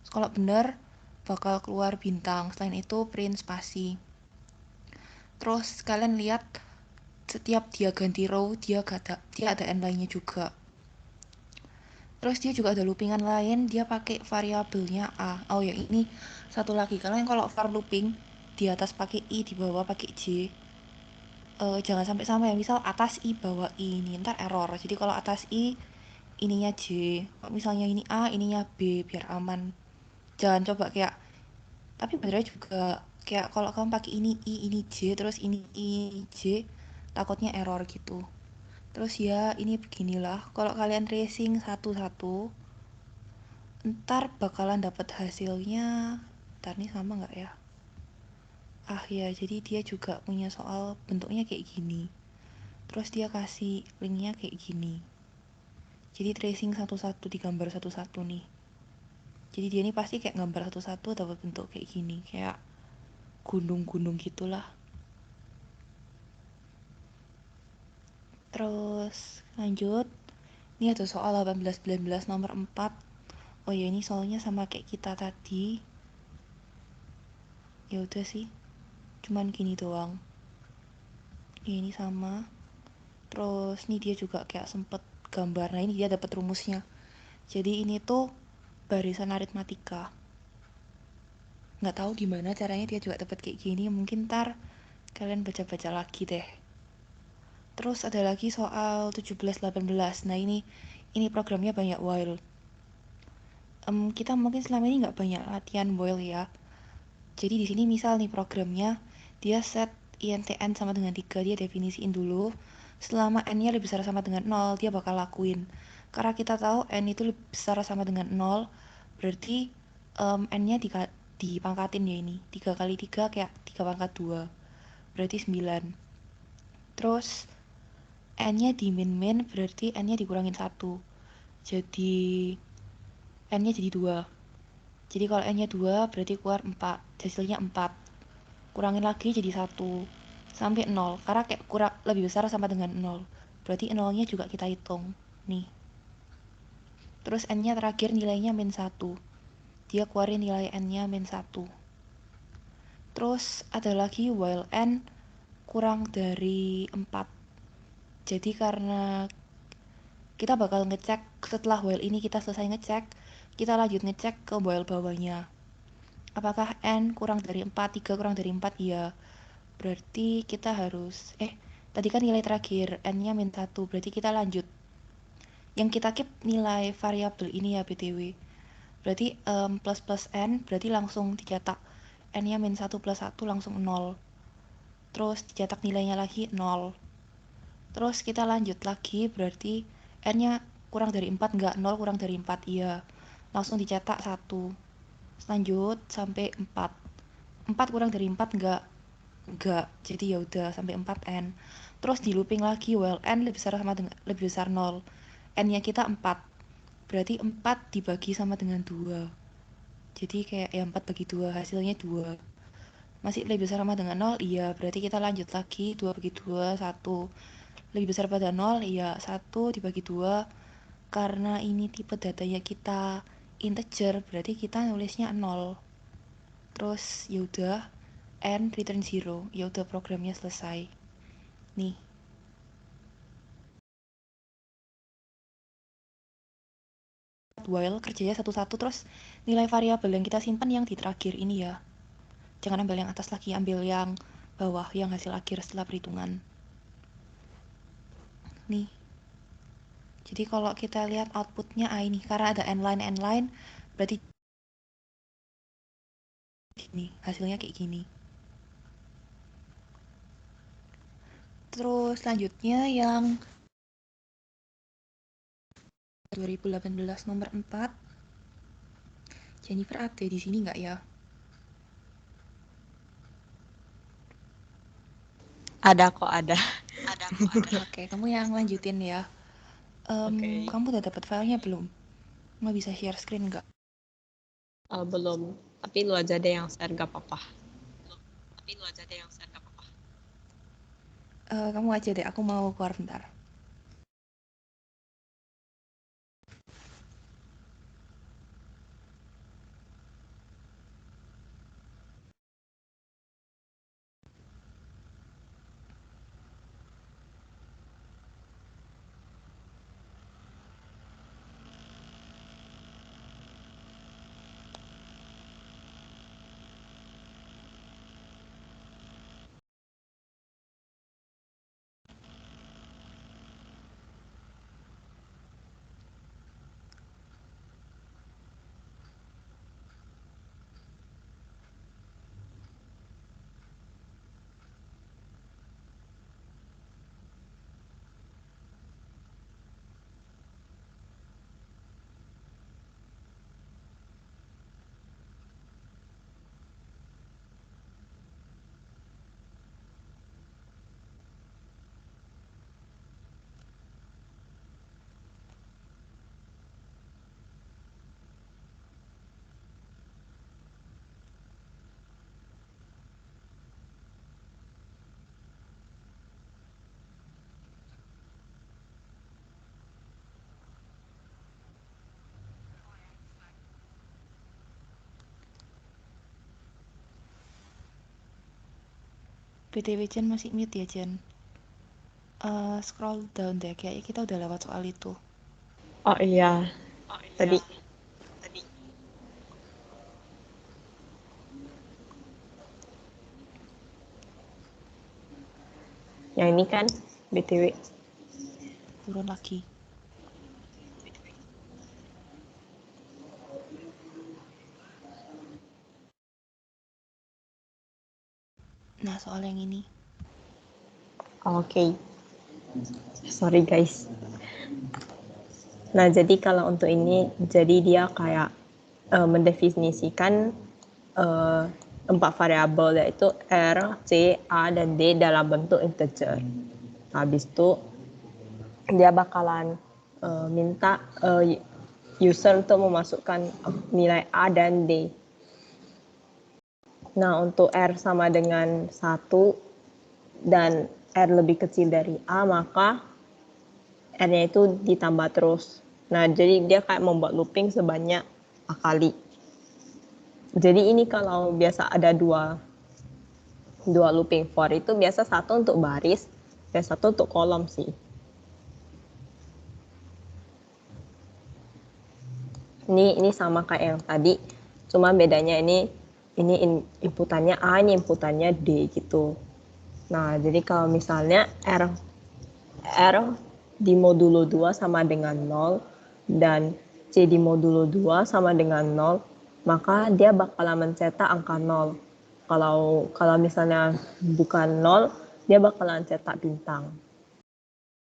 Kalau bener bakal keluar bintang, selain itu print spasi. Terus kalian lihat setiap dia ganti row dia ada n-line-nya juga. Terus dia juga ada loopingan lain, dia pakai variabelnya a. Oh ya, ini satu lagi, kalian kalau for looping di atas pakai i, di bawah pakai j, jangan sampai sama ya. Misal atas i bawah i, ini ntar error. Jadi kalau atas i ininya j, kalau misalnya ini a ininya b, biar aman. Jangan coba kayak, tapi benernya juga kayak kalau kamu pakai ini i ini j terus ini i j, takutnya error gitu. Terus ya ini beginilah, kalau kalian tracing satu-satu ntar bakalan dapat hasilnya. Ntar nih sama nggak ya? Ah ya, jadi dia juga punya soal bentuknya kayak gini. Terus dia kasih linknya kayak gini. Jadi tracing satu-satu, digambar satu-satu nih. Jadi dia ini pasti kayak gambar satu-satu dapat bentuk kayak gini, kayak gunung-gunung gitulah. Terus lanjut. Ini ada soal 18-19 nomor 4. Oh ya, ini soalnya sama kayak kita tadi. Ya udah sih. Cuman gini doang. Ya, ini sama. Terus nih dia juga kayak sempet gambar. Nah, ini dia dapat rumusnya. Jadi ini tuh barisan aritmatika. Nggak tahu gimana caranya dia juga dapat kayak gini. Mungkin ntar kalian baca-baca lagi deh. Terus ada lagi soal 17-18. Nah, ini programnya banyak while. Kita mungkin selama ini nggak banyak latihan while ya. Jadi di sini misal nih programnya, dia set INTN sama dengan 3, dia definisiin dulu. Selama n-nya lebih besar sama dengan 0, dia bakal lakuin. Karena kita tahu n itu lebih besar sama dengan 0, berarti n-nya dipangkatin ya ini. 3 kali 3 kayak 3 pangkat 2, berarti 9. Terus n-nya di min-min, berarti n-nya dikurangin 1. Jadi n-nya jadi 2. Jadi kalau n-nya 2 berarti keluar 4. Hasilnya 4. Kurangin lagi jadi 1. Sampai 0. Karena kayak kurang lebih besar sama dengan 0. Berarti 0-nya juga kita hitung. Nih. Terus n-nya terakhir nilainya min 1. Dia keluarin nilai n-nya min 1. Terus ada lagi while n kurang dari 4. Jadi karena kita bakal ngecek setelah while ini kita selesai ngecek, kita lanjut ngecek ke while bawahnya. Apakah n kurang dari 4, 3 kurang dari 4? Iya. Berarti kita harus, tadi kan nilai terakhir n-nya min 1, berarti kita lanjut. Yang kita keep nilai variabel ini ya BTW. Berarti plus n, berarti langsung dicetak n-nya min 1 plus 1 langsung 0. Terus dicetak nilainya lagi 0. Terus kita lanjut lagi, berarti n-nya kurang dari 4, enggak, 0 kurang dari 4, iya. Langsung dicetak 1. Lanjut sampai 4. 4 kurang dari 4, enggak. Jadi ya udah sampai 4n. Terus di looping lagi while n lebih besar 0. N-nya kita 4. Berarti 4 dibagi sama dengan 2. Jadi kayak ya 4 bagi 2 hasilnya 2. Masih lebih besar sama dengan 0? Iya, berarti kita lanjut lagi 2 bagi 2 1. Lebih besar pada 0? Iya, 1 dibagi 2. Karena ini tipe datanya kita integer, berarti kita nulisnya 0. Terus ya udah n return 0. Ya udah programnya selesai. Nih. While kerjanya satu-satu, terus nilai variabel yang kita simpan yang di terakhir ini ya. Jangan ambil yang atas lagi, ambil yang bawah, yang hasil akhir setelah perhitungan. Nih. Jadi kalau kita lihat outputnya ini, karena ada n-line, berarti ini hasilnya kayak gini. Terus selanjutnya yang 2018 nomor 4. Jennifer ada di sini nggak ya? Ada kok, ada. Oke, kamu yang lanjutin ya. Oke. Kamu udah dapat filenya belum? Mau bisa share screen nggak? Belum. Tapi lu aja deh yang share, gak apa-apa. Kamu aja deh, aku mau keluar bentar. BTW Jen masih mute ya Jen. Scroll down deh, kayaknya kita udah lewat soal itu. Oh iya, tadi. Yang ini kan BTW. Turun lagi. Nah, soal yang ini. Oke. Sorry guys. Nah, jadi kalau untuk ini, jadi dia kayak mendefinisikan 4 variabel, yaitu R, C, A, dan D dalam bentuk integer. Habis itu dia bakalan minta user untuk memasukkan nilai A dan D. Nah, untuk R sama dengan 1 dan R lebih kecil dari A, maka R-nya itu ditambah terus. Nah, jadi dia kayak membuat looping sebanyak A kali. Jadi ini kalau biasa ada dua looping for itu biasa satu untuk baris dan satu untuk kolom sih. Ini sama kayak yang tadi, cuma bedanya ini inputannya A, ini inputannya D gitu. Nah, jadi kalau misalnya R di modulo 2 sama dengan 0 dan C di modulo 2 sama dengan 0, maka dia bakalan mencetak angka 0. Kalau misalnya bukan 0, dia bakalan cetak bintang.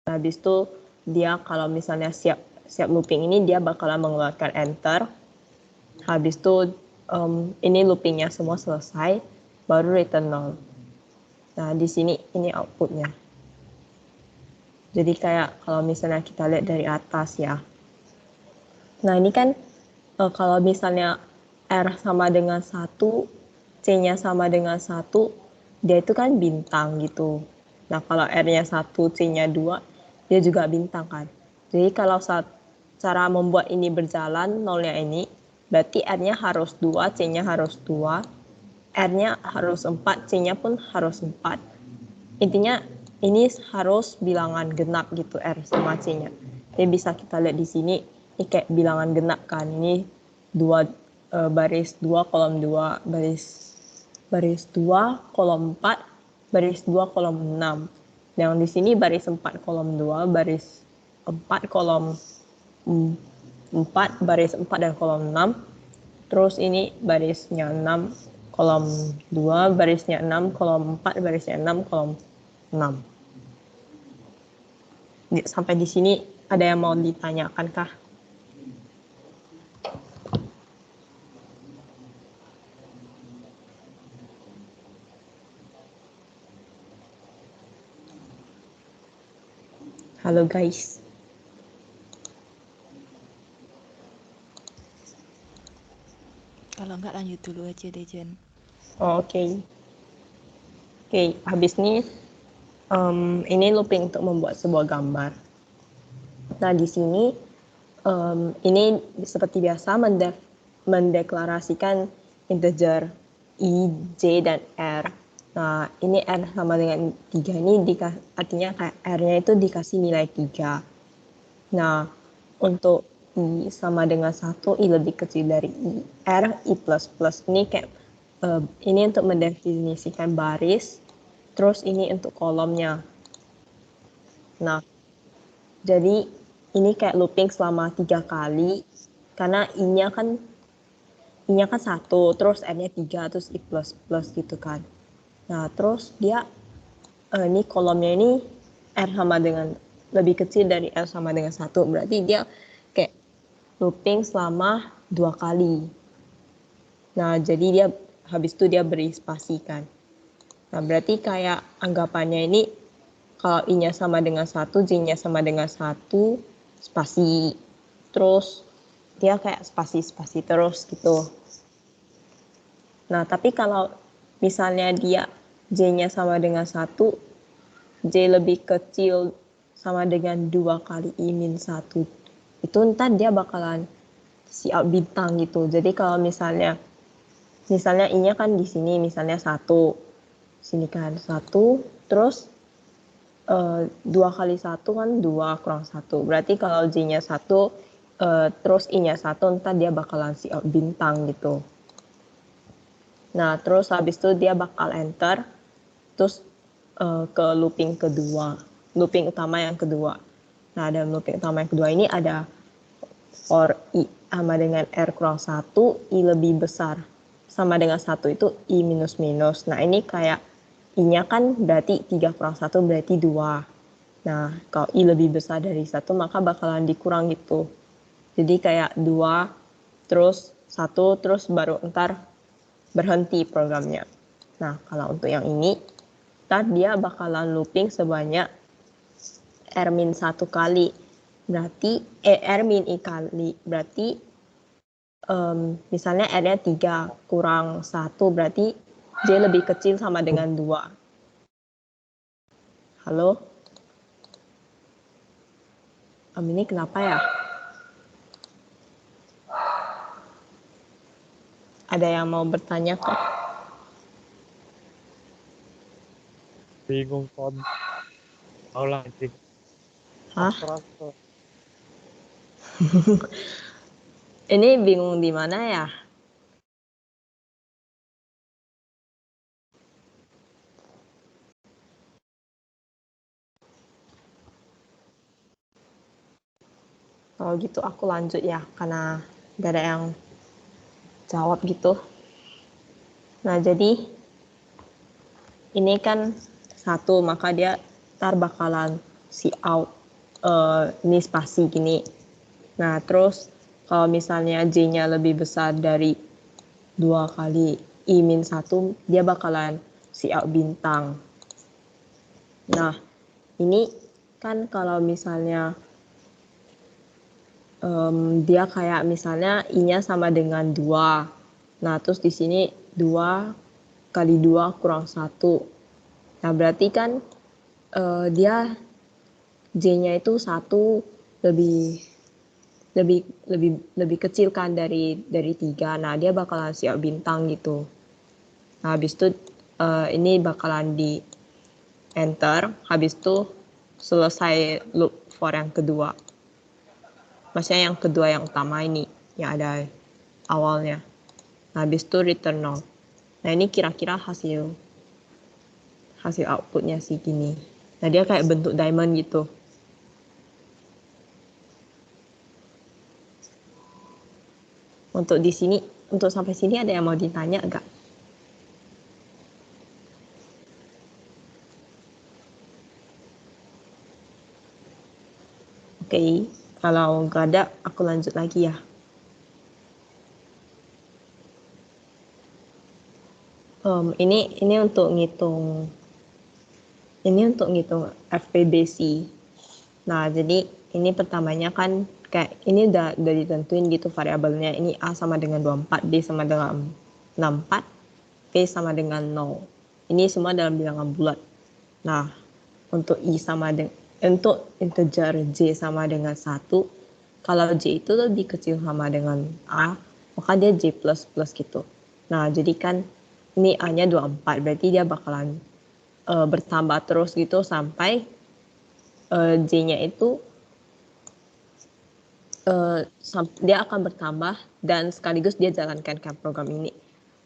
Habis itu dia kalau misalnya siap looping ini, dia bakalan mengeluarkan enter. Habis itu ini loopingnya semua selesai, baru return 0. Nah, di sini ini outputnya. Jadi kayak kalau misalnya kita lihat dari atas ya. Nah, ini kan kalau misalnya R sama dengan 1, C-nya sama dengan 1, dia itu kan bintang gitu. Nah, kalau R-nya 1, C-nya 2, dia juga bintang kan. Jadi kalau cara membuat ini berjalan, nolnya ini, berarti R-nya harus 2, C-nya harus 2, R-nya harus 4, C-nya pun harus 4. Intinya ini harus bilangan genap gitu R sama C-nya. Jadi bisa kita lihat di sini, ini kayak bilangan genap kan. Ini baris 2 kolom 2, baris 2 kolom 4, baris 2 kolom 6. Yang di sini baris 4 kolom 2, baris 4 kolom 4, baris 4 dan kolom 6. Terus ini barisnya 6 kolom 2, barisnya 6 kolom 4, barisnya 6 kolom 6. Sampai di sini ada yang mau ditanyakan kah? Halo guys. Kalau enggak lanjut dulu aja deh Jen. Oke, habis ini ini looping untuk membuat sebuah gambar. Nah, di sini ini seperti biasa mendeklarasikan integer I, J, dan R. Nah, ini R sama dengan 3 ini artinya kayak R-nya itu dikasih nilai 3. Nah, untuk I sama dengan 1, I lebih kecil dari I. R, I++. Ini kayak ini untuk mendefinisikan baris, terus ini untuk kolomnya. Nah, jadi ini kayak looping selama 3 kali, karena I-nya kan 1, terus R-nya 3, terus I++ gitu kan. Nah, terus dia ini kolomnya ini R sama dengan lebih kecil dari R sama dengan 1, berarti dia kayak looping selama 2 kali. Nah, jadi dia habis itu dia beri spasi kan. Nah, berarti kayak anggapannya ini kalau I-nya sama dengan 1, J-nya sama dengan 1, spasi. Terus dia kayak spasi-spasi terus gitu. Nah, tapi kalau misalnya dia J-nya sama dengan 1, J lebih kecil sama dengan 2 kali I-1, itu ntar dia bakalan siap bintang gitu. Jadi kalau misalnya I-nya kan di sini misalnya 1, Sini kan 1, terus 2 kali 1 kan 2 kurang 1. Berarti kalau J-nya 1, terus I-nya 1, ntar dia bakalan si bintang gitu. Nah, terus habis itu dia bakal enter, terus ke looping kedua, looping utama yang kedua. Nah, dalam looping utama yang kedua ini ada for I sama dengan R kurang 1, I lebih besar. Sama dengan 1 itu I minus minus. Nah, ini kayak I-nya kan berarti 3 kurang 1 berarti 2. Nah, kalau I lebih besar dari 1 maka bakalan dikurang gitu. Jadi kayak 2, terus 1, terus baru ntar berhenti programnya. Nah, kalau untuk yang ini, ntar dia bakalan looping sebanyak R-1 kali. Berarti R-I kali. Berarti misalnya R-nya 3 kurang 1 berarti J lebih kecil sama dengan 2. Halo? Ini kenapa ya? Ada yang mau bertanya kok? Bingung Tom. Tahu lah anjing. Hah? Abstrak. Ini bingung di mana ya? Kalau gitu aku lanjut ya, karena gak ada yang jawab gitu. Nah, jadi ini kan 1, maka dia ntar bakalan si out ini spasi gini. Nah, terus kalau misalnya J-nya lebih besar dari 2 kali I-1, dia bakalan si out bintang. Nah, ini kan kalau misalnya dia kayak misalnya I-nya sama dengan 2. Nah, terus di sini 2 kali 2 kurang 1. Nah, berarti kan dia J-nya itu 1 lebih kecil kan dari 3. Nah, dia bakalan siap bintang gitu. Nah, habis itu ini bakalan di enter, habis itu selesai loop for yang kedua. Maksudnya yang kedua yang utama ini, yang ada awalnya. Nah, habis itu return 0. Nah, ini kira-kira hasil outputnya sih gini. Nah, dia kayak bentuk diamond gitu. Untuk di sini, untuk sampai sini ada yang mau ditanya enggak? Oke, kalau nggak ada, aku lanjut lagi ya. Ini untuk ngitung FPBC. Nah, jadi ini pertamanya kan kayak ini udah ditentuin gitu variabelnya. Ini A sama dengan 24, B sama dengan 64, P sama dengan 0. Ini semua dalam bilangan bulat. Nah, untuk untuk integer J sama dengan 1, kalau J itu lebih kecil sama dengan A, maka dia J++ gitu. Nah, jadi kan ini A-nya 24, berarti dia bakalan bertambah terus gitu sampai J-nya itu dia akan bertambah dan sekaligus dia jalankan program ini.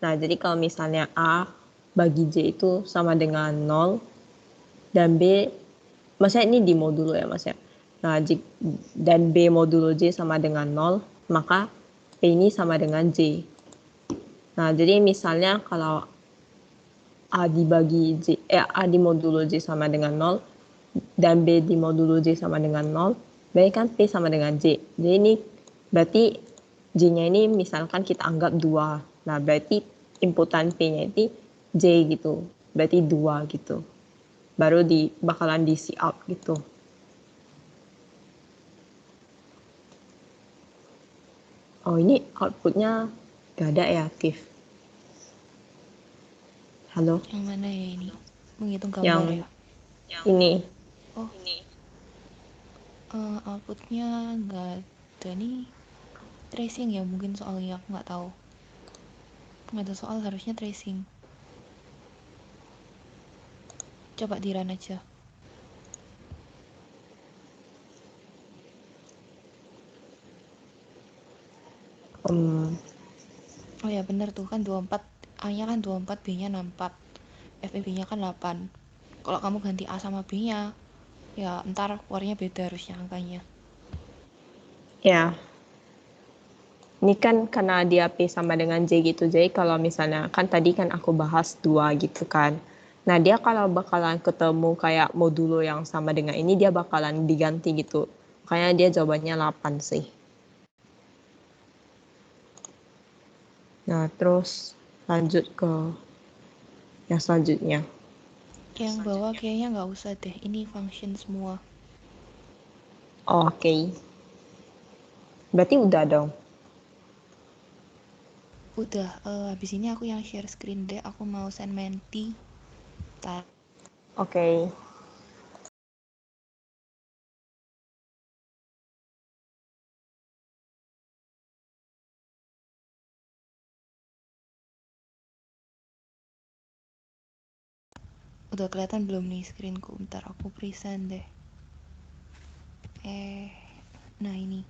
Nah, jadi kalau misalnya A bagi J itu sama dengan 0 dan B, maksudnya ini di modulo ya Mas ya. Nah, dan B modulo J sama dengan 0, maka P ini sama dengan J. Nah, jadi misalnya kalau A dibagi A di modulo J sama dengan 0 dan B di modulo J sama dengan 0, berarti kan P sama dengan J. Jadi ini berarti J-nya ini misalkan kita anggap 2. Nah, berarti inputan P-nya itu J gitu. Berarti 2 gitu. Baru bakalan di C out gitu. Oh, ini outputnya gak ada ya, Kif? Halo? Yang mana ya ini? Menghitung gambar ya? Ini. Oh, outputnya nggak ada nih. Tracing ya mungkin soalnya, aku nggak tahu. Nggak ada soal harusnya tracing. Coba di-run aja. Oh ya bener tuh kan 24, A-nya kan 24, B-nya 64, FEB-nya kan 8. Kalau kamu ganti A sama B-nya, ya ntar keluarnya beda harusnya angkanya. Ya. Ini kan karena dia P sama dengan J gitu. Jadi kalau misalnya, kan tadi kan aku bahas 2 gitu kan. Nah dia kalau bakalan ketemu kayak modulo yang sama dengan ini, dia bakalan diganti gitu. Makanya dia jawabannya 8 sih. Nah terus lanjut ke yang selanjutnya. Yang bawah kayaknya nggak usah deh, ini function semua. Oke. Berarti udah dong. Udah, habis ini aku yang share screen deh, aku mau send Menti. Oke. Udah kelihatan belum nih screenku? Bentar aku present deh. Nah ini.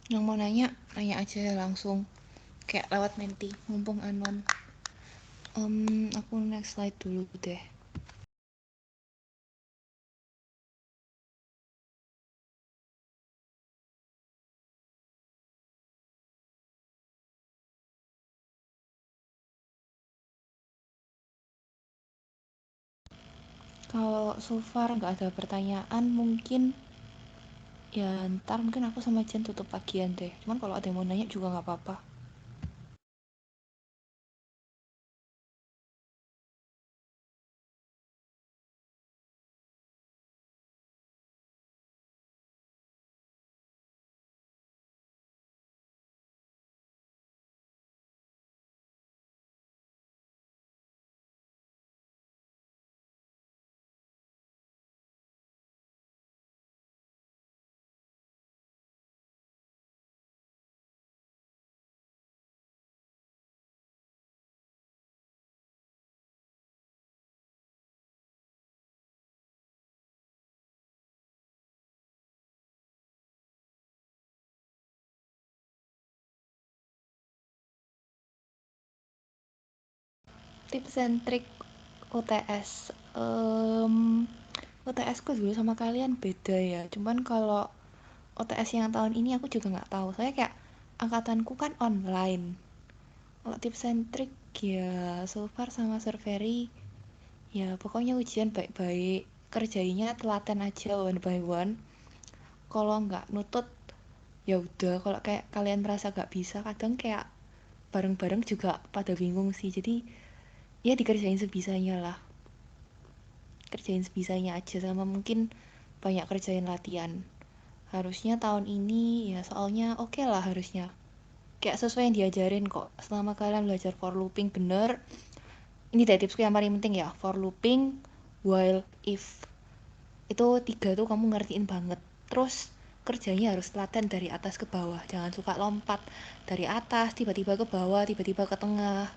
Yang mau nanya aja langsung. Kayak lewat Menti, mumpung anon. Aku next slide dulu deh. Kalau so far nggak ada pertanyaan, mungkin ya ntar mungkin aku sama Jen tutup bagian deh. Cuman kalau ada yang mau nanya juga nggak apa-apa. Tips and trick UTS. UTS ku dulu sama kalian beda ya. Cuman kalau UTS yang tahun ini aku juga nggak tahu. Soalnya kayak angkatanku kan online. Kalau tips and trick ya so far sama survey ya pokoknya ujian baik-baik. Kerjainnya telaten aja one by one. Kalau nggak nutut ya udah. Kalau kayak kalian merasa nggak bisa, kadang kayak bareng-bareng juga pada bingung sih. Jadi ya dikerjain sebisanya lah. Kerjain sebisanya aja sama mungkin banyak kerjain latihan. Harusnya tahun ini ya soalnya oke lah harusnya. Kayak sesuai yang diajarin kok. Selama kalian belajar for looping bener, ini dari tipsku yang paling penting ya, for looping, while, if. Itu 3 tuh kamu ngertiin banget. Terus kerjanya harus telaten dari atas ke bawah. Jangan suka lompat dari atas, tiba-tiba ke bawah, tiba-tiba ke tengah.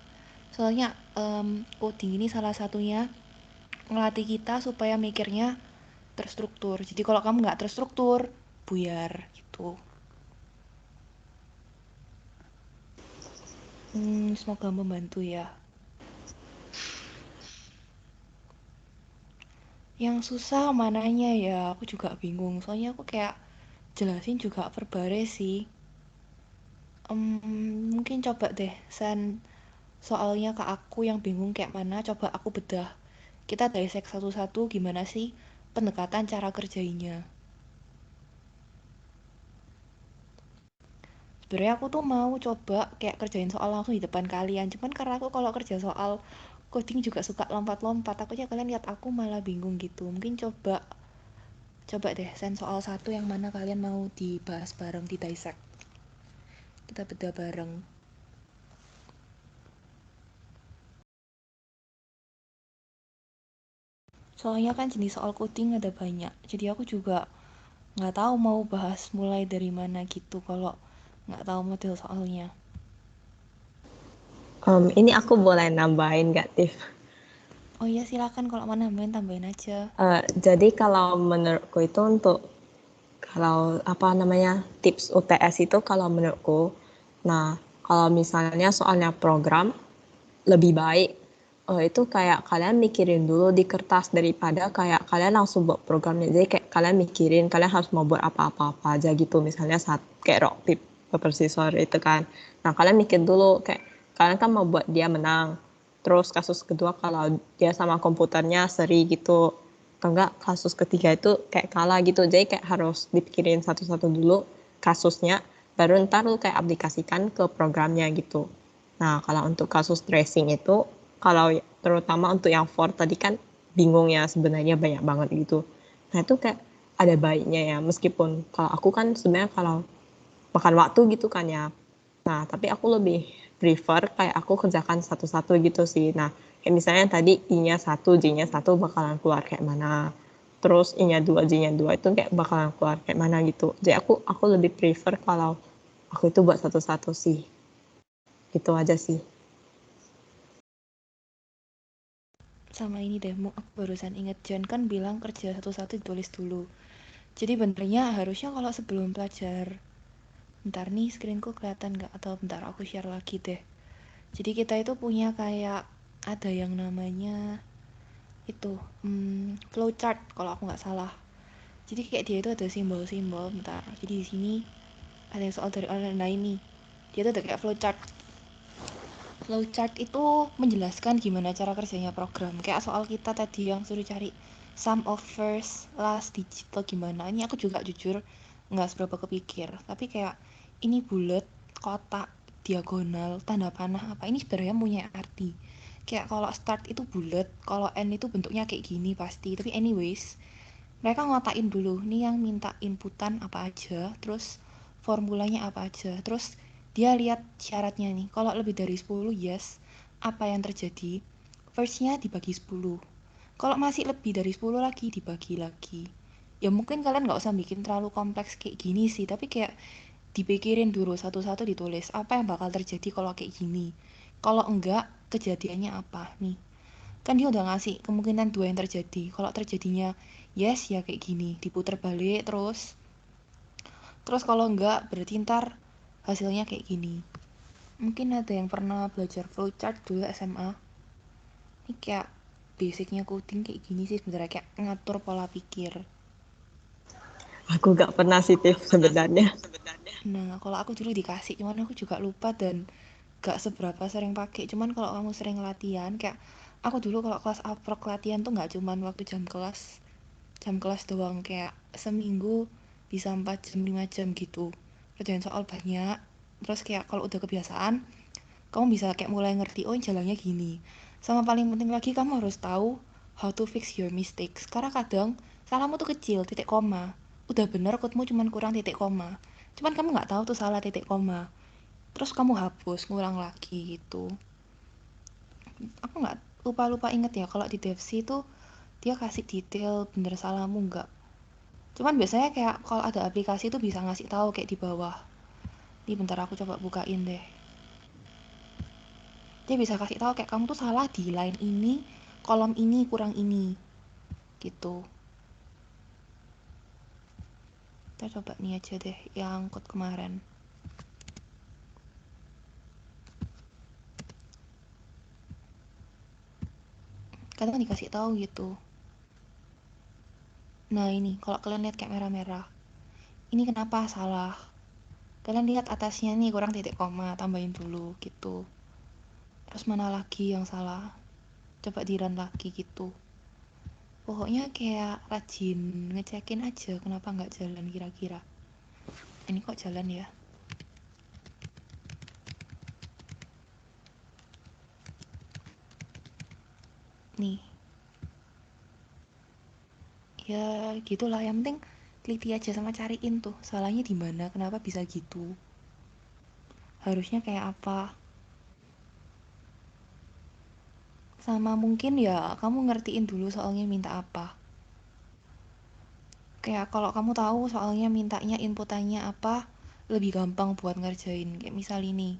Soalnya coding ini salah satunya ngelatih kita supaya mikirnya terstruktur. Jadi kalau kamu nggak terstruktur, buyar gitu. Semoga membantu ya. Yang susah mananya ya, aku juga bingung. Soalnya aku kayak jelasin juga perbaris sih. Mungkin coba deh send soalnya ke aku yang bingung kayak mana, coba aku bedah. Kita dissect satu-satu gimana sih pendekatan cara kerjainya. Sebenarnya aku tuh mau coba kayak kerjain soal langsung di depan kalian. Cuman karena aku kalau kerja soal coding juga suka lompat-lompat. Takutnya kalian lihat aku malah bingung gitu. Mungkin coba deh send soal satu yang mana kalian mau dibahas bareng di dissect. Kita bedah bareng. Soalnya kan jenis soal coding ada banyak. Jadi aku juga nggak tahu mau bahas mulai dari mana gitu kalau nggak tahu model soalnya. Ini aku boleh nambahin nggak, Tiff? Oh iya silakan kalau mau nambahin tambahin aja. Jadi kalau menurutku itu kalau tips UTS itu kalau menurutku, nah kalau misalnya soalnya program lebih baik itu kayak kalian mikirin dulu di kertas daripada kayak kalian langsung buat programnya. Jadi kayak kalian mikirin kalian harus mau buat apa-apa aja gitu. Misalnya kayak rock paper scissors itu kan. Nah kalian mikir dulu kayak kalian kan mau buat dia menang. Terus kasus kedua kalau dia sama komputernya seri gitu. Atau enggak kasus ketiga itu kayak kalah gitu. Jadi kayak harus dipikirin satu-satu dulu kasusnya. Baru ntar lu kayak aplikasikan ke programnya gitu. Nah, kalau untuk kasus tracing itu, kalau terutama untuk yang for tadi kan bingung ya sebenarnya banyak banget gitu. Nah, itu kayak ada baiknya ya, meskipun kalau aku kan sebenarnya kalau makan waktu gitu kan ya. Nah, tapi aku lebih prefer kayak aku kerjakan satu-satu gitu sih. Nah, kayak misalnya tadi I-nya 1, J-nya 1 bakalan keluar kayak mana. Terus I-nya 2, J-nya 2 itu kayak bakalan keluar kayak mana gitu. Jadi aku lebih prefer kalau aku itu buat satu-satu sih. Gitu aja sih. Sama ini deh, aku barusan inget Jan kan bilang kerja satu-satu ditulis dulu. Jadi benernya harusnya kalau sebelum belajar, bentar nih screenku kelihatan nggak atau bentar aku share lagi deh. Jadi kita itu punya kayak ada yang namanya itu flowchart kalau aku nggak salah. Jadi kayak dia itu ada simbol-simbol, bentar. Jadi di sini ada yang soal dari online lain nih. Dia itu ada kayak flowchart. Flowchart itu menjelaskan gimana cara kerjanya program. Kayak soal kita tadi yang suruh cari sum of first, last digit atau gimana. Ini aku juga jujur nggak seberapa kepikir. Tapi kayak ini bulat, kotak, diagonal, tanda panah apa. Ini sebenarnya punya arti. Kayak kalau start itu bulat, kalau end itu bentuknya kayak gini pasti. Tapi anyways, mereka ngotakin dulu nih yang minta inputan apa aja, terus formulanya apa aja, terus dia lihat syaratnya nih, kalau lebih dari 10 yes, apa yang terjadi, firstnya dibagi 10, kalau masih lebih dari 10 lagi dibagi lagi. Ya mungkin kalian nggak usah bikin terlalu kompleks kayak gini sih, tapi kayak dipikirin dulu satu-satu ditulis apa yang bakal terjadi kalau kayak gini, kalau enggak kejadiannya apa nih. Kan dia udah ngasih kemungkinan dua yang terjadi. Kalau terjadinya yes ya kayak gini, diputar balik terus kalau enggak berarti ntar hasilnya kayak gini. Mungkin ada yang pernah belajar flowchart dulu SMA. Ini kayak basicnya coding kayak gini sih sebenarnya, kayak ngatur pola pikir. Aku nggak pernah sih Tiff sebenarnya. Nah kalau aku dulu dikasih, cuman aku juga lupa dan gak seberapa sering pakai. Cuman kalau kamu sering latihan, kayak aku dulu kalau kelas aprok latihan tuh nggak cuman waktu jam kelas doang, kayak seminggu bisa 4 jam 5 jam gitu, kerjain soal banyak. Terus kayak kalau udah kebiasaan kamu bisa kayak mulai ngerti oh jalannya gini. Sama paling penting lagi kamu harus tahu how to fix your mistakes, karena kadang salahmu tuh kecil, titik koma udah bener, codemu cuman kurang titik koma, cuman kamu nggak tahu tuh salah titik koma, terus kamu hapus ngulang lagi gitu. Aku nggak lupa inget ya kalau di Devsi tuh dia kasih detail bener salahmu nggak. Cuman biasanya kayak kalau ada aplikasi tuh bisa ngasih tahu kayak di bawah. Nih bentar aku coba bukain deh. Dia bisa kasih tahu kayak kamu tuh salah di line ini, kolom ini kurang ini. Gitu. Kita coba nih aja deh yang code kemarin. Kadang dikasih tahu gitu. Nah ini kalau kalian lihat kayak merah-merah, ini kenapa salah? Kalian lihat atasnya nih kurang titik koma, tambahin dulu gitu. Terus mana lagi yang salah? Coba di run lagi gitu. Pokoknya kayak rajin ngecekin aja kenapa nggak jalan kira-kira. Ini kok jalan ya? Nih, ya gitulah. Yang penting teliti aja sama cariin tuh salahnya di mana, kenapa bisa gitu. Harusnya kayak apa? Sama mungkin ya kamu ngertiin dulu soalnya minta apa. Kayak kalau kamu tahu soalnya mintanya inputannya apa, lebih gampang buat ngerjain. Kayak misal ini.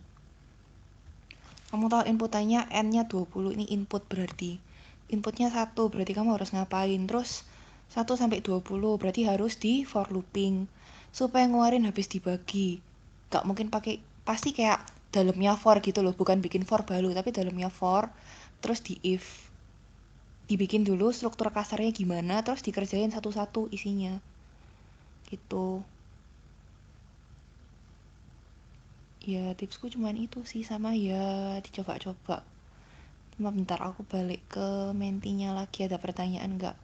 Kamu tahu inputannya N-nya 20, ini input berarti. Inputnya 1, berarti kamu harus ngapain. Terus 1 sampai 20, berarti harus di for looping. Supaya ngeluarin habis dibagi. Gak mungkin pakai, pasti kayak dalamnya for gitu loh. Bukan bikin for baru, tapi dalamnya for. Terus di if. Dibikin dulu struktur kasarnya gimana, terus dikerjain satu-satu isinya. Gitu. Ya tipsku cuman itu sih, sama ya dicoba-coba. Cuma bentar aku balik ke mentinya lagi, ada pertanyaan nggak?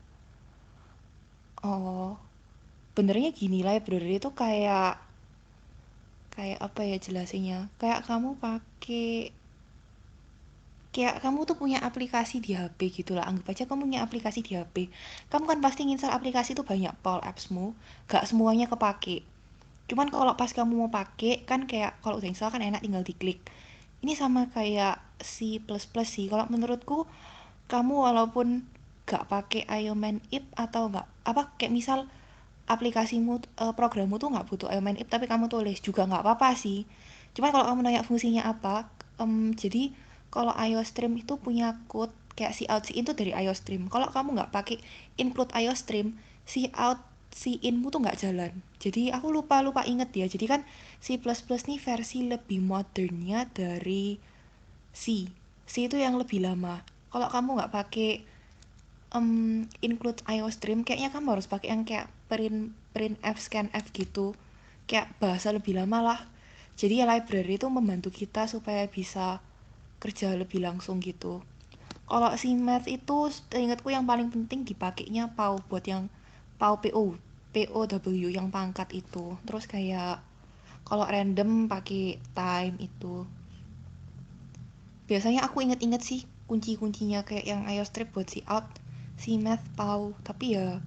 Oh, benernya gini, library itu kayak kayak apa ya jelasinnya? Kayak kamu pakai, kayak kamu tuh punya aplikasi di HP gitu lah. Anggap aja kamu punya aplikasi di HP. Kamu kan pasti nginstal aplikasi tuh banyak pol appsmu, gak semuanya kepake. Cuman kalau pas kamu mau pakai kan kayak kalau udah install kan enak tinggal diklik. Ini sama kayak C++ sih. Kalau menurutku kamu walaupun gak pakai Ioman Ip atau gak apa kayak misal aplikasimu programmu tuh nggak butuh Ioman Ip tapi kamu tulis juga nggak apa-apa sih. Cuman kalau kamu nanya fungsinya apa, jadi kalau IOStream itu punya code kayak cout cin itu dari IOStream. Kalau kamu nggak pakai include IOStream, cout cinmu tuh nggak jalan. Jadi aku lupa inget ya. Jadi kan C++ nih versi lebih modernnya dari C. C itu yang lebih lama. Kalau kamu nggak pakai include IOStream, kayaknya kamu harus pakai yang kayak printf, scanf gitu. Kayak bahasa lebih lama lah. Jadi ya library itu membantu kita supaya bisa kerja lebih langsung gitu. Kalau si math itu ingatku yang paling penting dipakainya PAW buat yang PAW POW yang pangkat itu. Terus kayak kalau random pakai time itu. Biasanya aku inget-inget sih kunci-kuncinya kayak yang IOStrip buat si out, si math, PAW. Tapi ya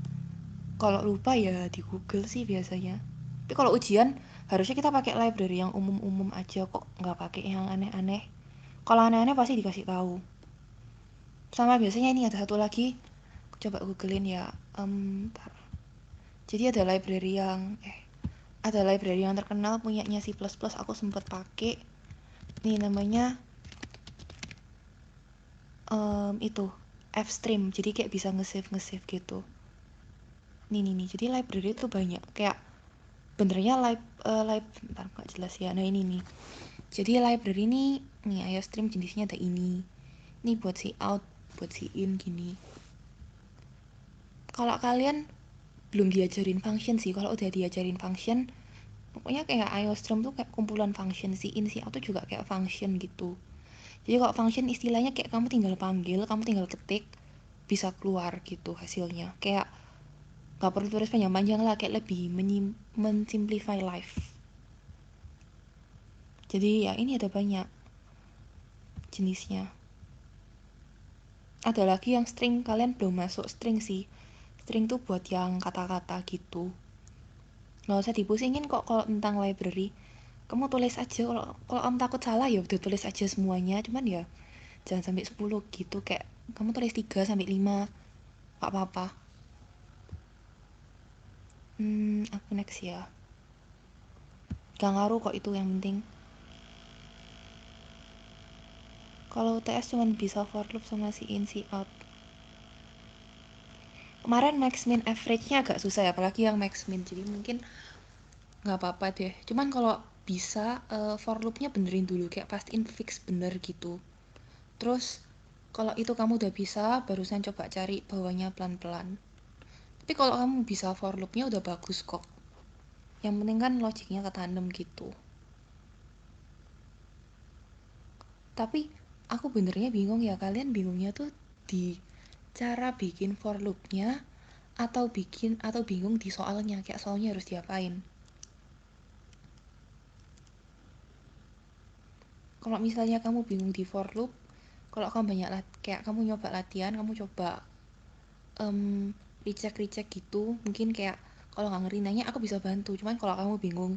kalau lupa ya di Google sih biasanya. Tapi kalau ujian harusnya kita pakai library yang umum-umum aja kok, nggak pakai yang aneh-aneh. Kalau aneh-aneh pasti dikasih tahu. Sama biasanya ini ada satu lagi, coba googlein ya. Bentar. Jadi ada library yang terkenal punyanya C++, aku sempet pakai. Nih namanya itu fstream. Jadi kayak bisa nge-save gitu. Nih. Jadi library itu banyak. Kayak benernya bentar nggak jelas ya. Nah ini nih. Jadi library ini nih IOStream jenisnya ada ini. Ini buat si out, buat si in gini. Kalau kalian belum diajarin function sih, kalau udah diajarin function, pokoknya kayak IOStream tuh kayak kumpulan function, si in si out tuh juga kayak function gitu. Jadi kalau function istilahnya kayak kamu tinggal panggil, kamu tinggal ketik, bisa keluar gitu hasilnya. Kayak gak perlu tulis panjang-panjang lah, kayak lebih mensimplify life. Jadi ya ini ada banyak jenisnya. Ada lagi yang string, kalian belum masuk string sih. String tuh buat yang kata-kata gitu. Nggak usah dipusingin kok kalau tentang library. Kamu tulis aja, kalau kamu takut salah ya udah tulis aja semuanya. Cuman ya jangan sampai 10 gitu, kayak kamu tulis 3 sampai 5 gak apa-apa. Aku next ya. Gak ngaruh kok itu, yang penting. Kalau UTS cuma bisa for loop sama si in si out. Kemarin max min average-nya agak susah ya, apalagi yang max min. Jadi mungkin nggak apa-apa deh. Cuman kalau bisa for loop-nya benerin dulu, kayak pastiin fix bener gitu. Terus kalau itu kamu udah bisa, barusan coba cari bawahnya pelan-pelan. Tapi kalau kamu bisa for loop-nya udah bagus kok. Yang penting kan logiknya ketanam gitu. Tapi aku benernya bingung ya, kalian bingungnya tuh di cara bikin for loop-nya atau bingung di soalnya, kayak soalnya harus diapain. Kalau misalnya kamu bingung di for loop, kalau kamu banyak kayak kamu nyoba latihan, kamu coba recheck gitu, mungkin kayak kalau nggak ngerti nanya aku bisa bantu. Cuman kalau kamu bingung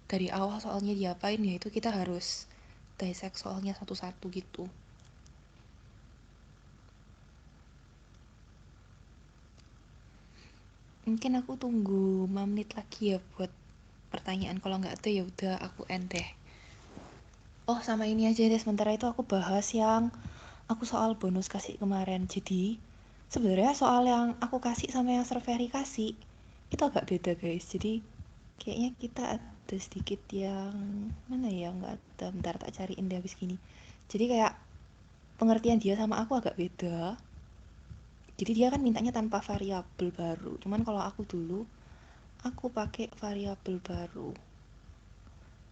dari awal soalnya diapain, ya itu kita harus dissect soalnya satu-satu gitu. Mungkin aku tunggu 5 menit lagi ya buat pertanyaan. Kalau nggak ada ya udah aku end deh. Oh, sama ini aja deh. Sementara itu aku bahas yang aku soal bonus kasih kemarin. Jadi, sebenarnya soal yang aku kasih sama yang Surveri kasih itu agak beda, guys. Jadi, kayaknya kita ada sedikit yang mana ya, nggak ada. Bentar tak cariin deh habis gini. Jadi kayak pengertian dia sama aku agak beda. Jadi dia kan mintanya tanpa variabel baru. Cuman kalau aku dulu aku pakai variabel baru.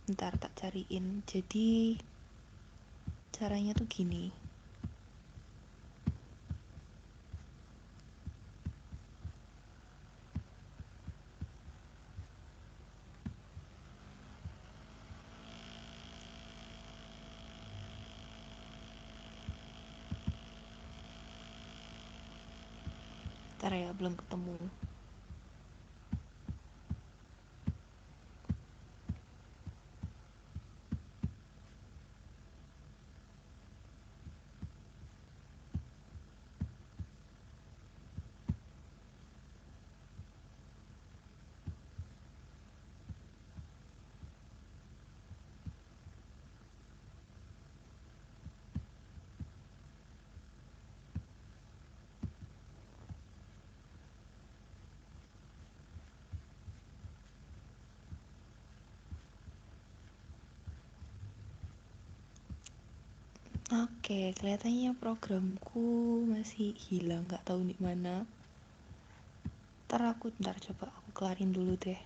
Bentar tak cariin. Jadi caranya tuh gini. Bentar ya, belum ketemu. Oke, kelihatannya programku masih hilang, nggak tahu di mana. Bentar coba aku kelarin dulu deh.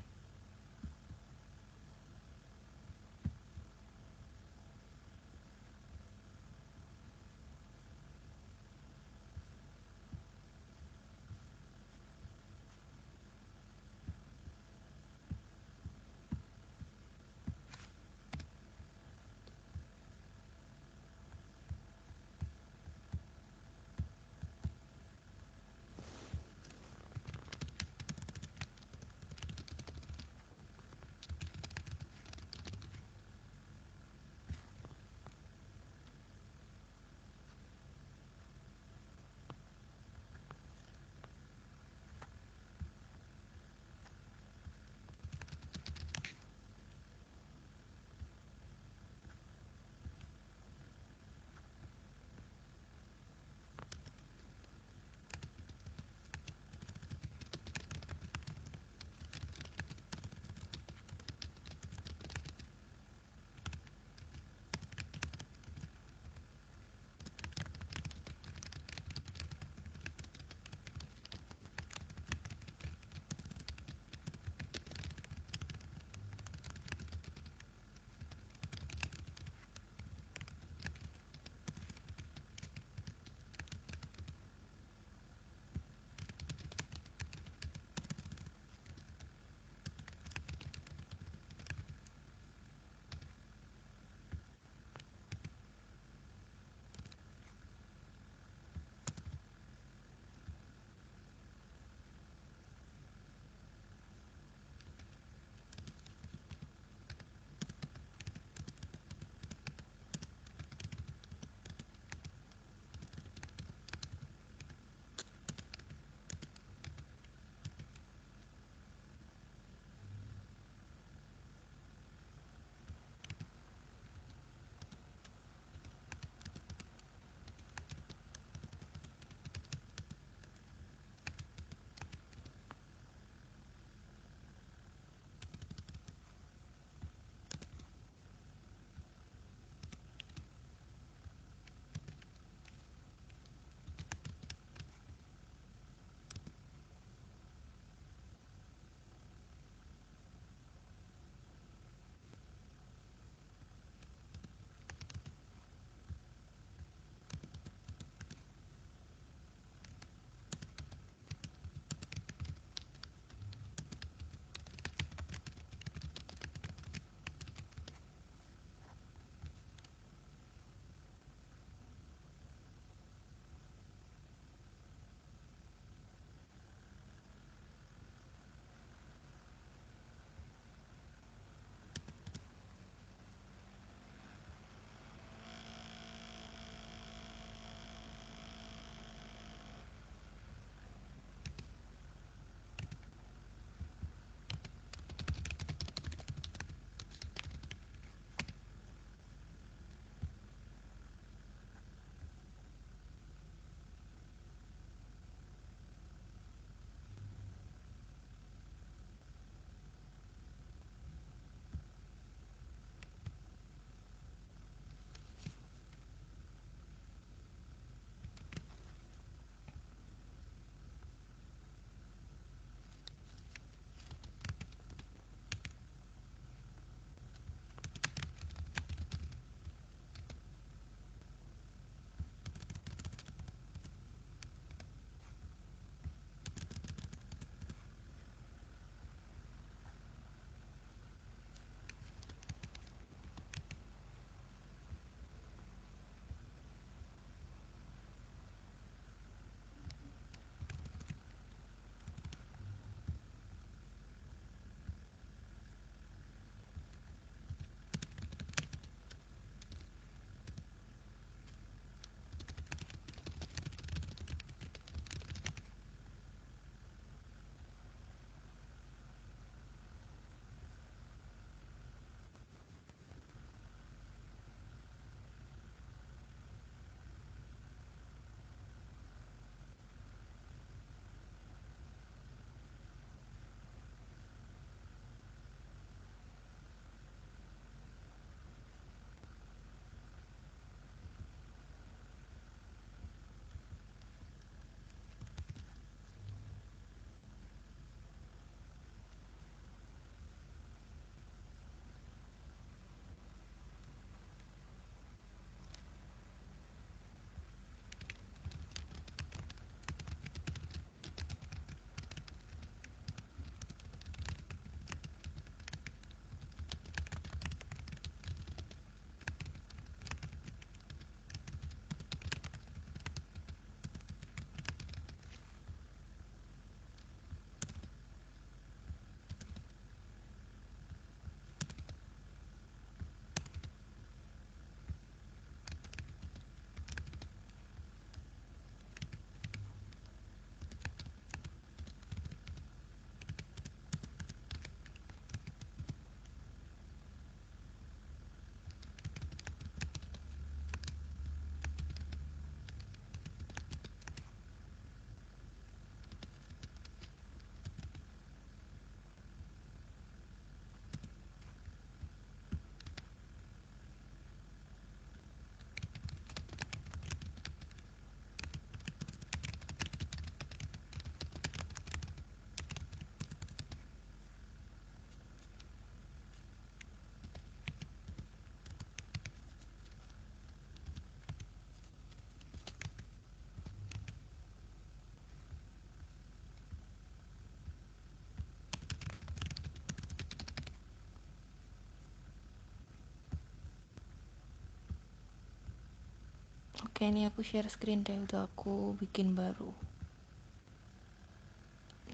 Oke, ini aku share screen deh, udah aku bikin baru.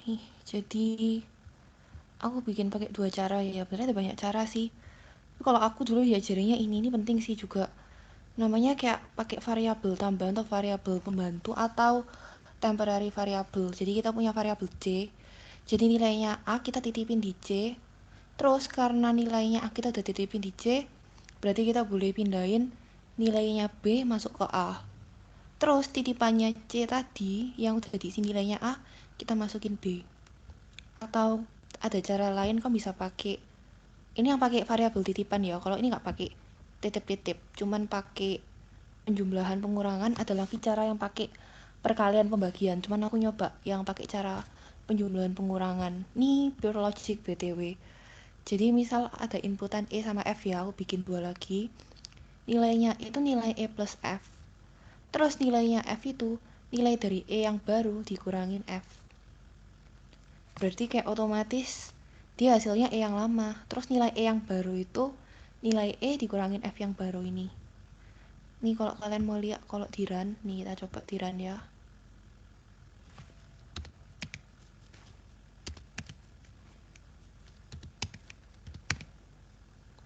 Nih, jadi aku bikin pakai 2 cara ya. Sebenarnya ada banyak cara sih. Tapi kalau aku dulu diajarinnya ini penting sih juga. Namanya kayak pakai variabel tambahan atau variabel pembantu atau temporary variable. Jadi kita punya variabel C. Jadi nilainya A kita titipin di C. Terus karena nilainya A kita udah titipin di C, berarti kita boleh pindahin nilainya B masuk ke A. Terus titipannya C tadi yang udah diisi nilainya A, kita masukin B. Atau ada cara lain kamu bisa pakai, ini yang pakai variabel titipan ya. Kalau ini nggak pakai titip-titip, cuman pakai penjumlahan pengurangan. Ada lagi cara yang pakai perkalian pembagian, cuman aku nyoba yang pakai cara penjumlahan pengurangan. Ini pure logic BTW. Jadi misal ada inputan E sama F ya, aku bikin 2 lagi. Nilainya itu nilai E plus F. Terus nilainya F itu nilai dari E yang baru dikurangin F. Berarti kayak otomatis dia hasilnya E yang lama. Terus nilai E yang baru itu nilai E dikurangin F yang baru ini. Nih kalau kalian mau lihat kalau di run, nih kita coba di run ya.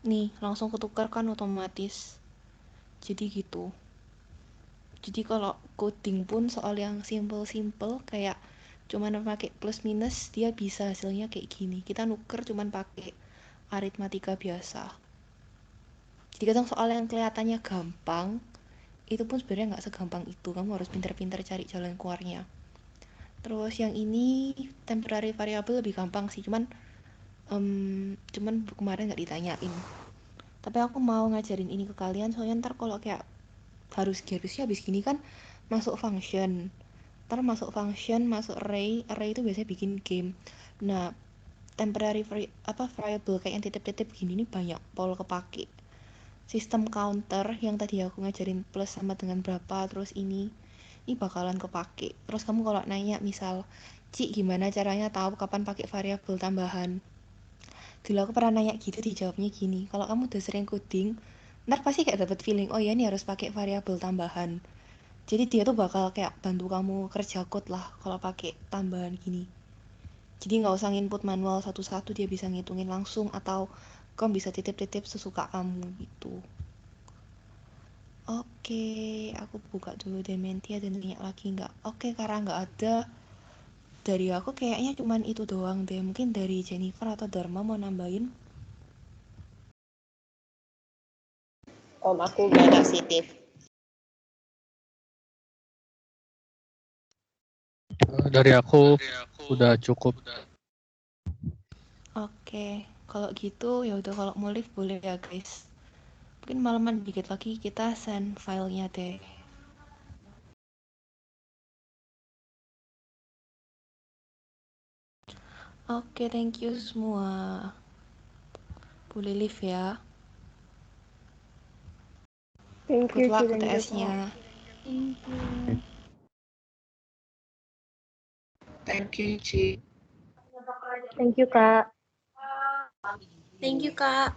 Nih langsung ketukar kan otomatis. Jadi gitu. Jadi kalau coding pun soal yang simple-simple kayak cuman pakai plus minus, dia bisa hasilnya kayak gini. Kita nuker cuman pakai aritmatika biasa. Jadi kadang soal yang kelihatannya gampang, itu pun sebenarnya nggak segampang itu. Kamu harus pintar-pintar cari jalan keluarnya. Terus yang ini temporary variable lebih gampang sih, cuman kemarin nggak ditanyain. Tapi aku mau ngajarin ini ke kalian soalnya ntar kalau kayak harusnya habis gini kan masuk function, ntar masuk function, masuk array itu biasanya bikin game. Nah temporary variable kayak yang titip-titip gini nih banyak pol kepake. Sistem counter yang tadi aku ngajarin plus sama dengan berapa, terus ini bakalan kepake. Terus kamu kalau nanya misal, Ci gimana caranya tahu kapan pakai variabel tambahan, dulu aku pernah nanya gitu, dijawabnya gini, kalau kamu udah sering coding ntar pasti kayak dapet feeling, oh ya ini harus pakai variabel tambahan. Jadi dia tuh bakal kayak bantu kamu kerja code lah kalau pakai tambahan gini. Jadi nggak usah input manual satu-satu, dia bisa ngitungin langsung atau kamu bisa titip-titip sesuka kamu gitu. Oke, aku buka dulu Dementia dan tanya lagi nggak? Oke, karena nggak ada dari aku kayaknya cuman itu doang deh. Mungkin dari Jennifer atau Dharma mau nambahin? Om aku gak ada CT. Dari aku udah cukup. Oke, kalau gitu ya udah, kalau mau live boleh ya guys. Mungkin malaman dikit lagi kita send filenya deh. Oke, thank you semua. Boleh live ya. Thank Good you, luck Ci, thank you, UTS-nya. Thank you, Ci. Thank you, Kak. Thank you, Kak.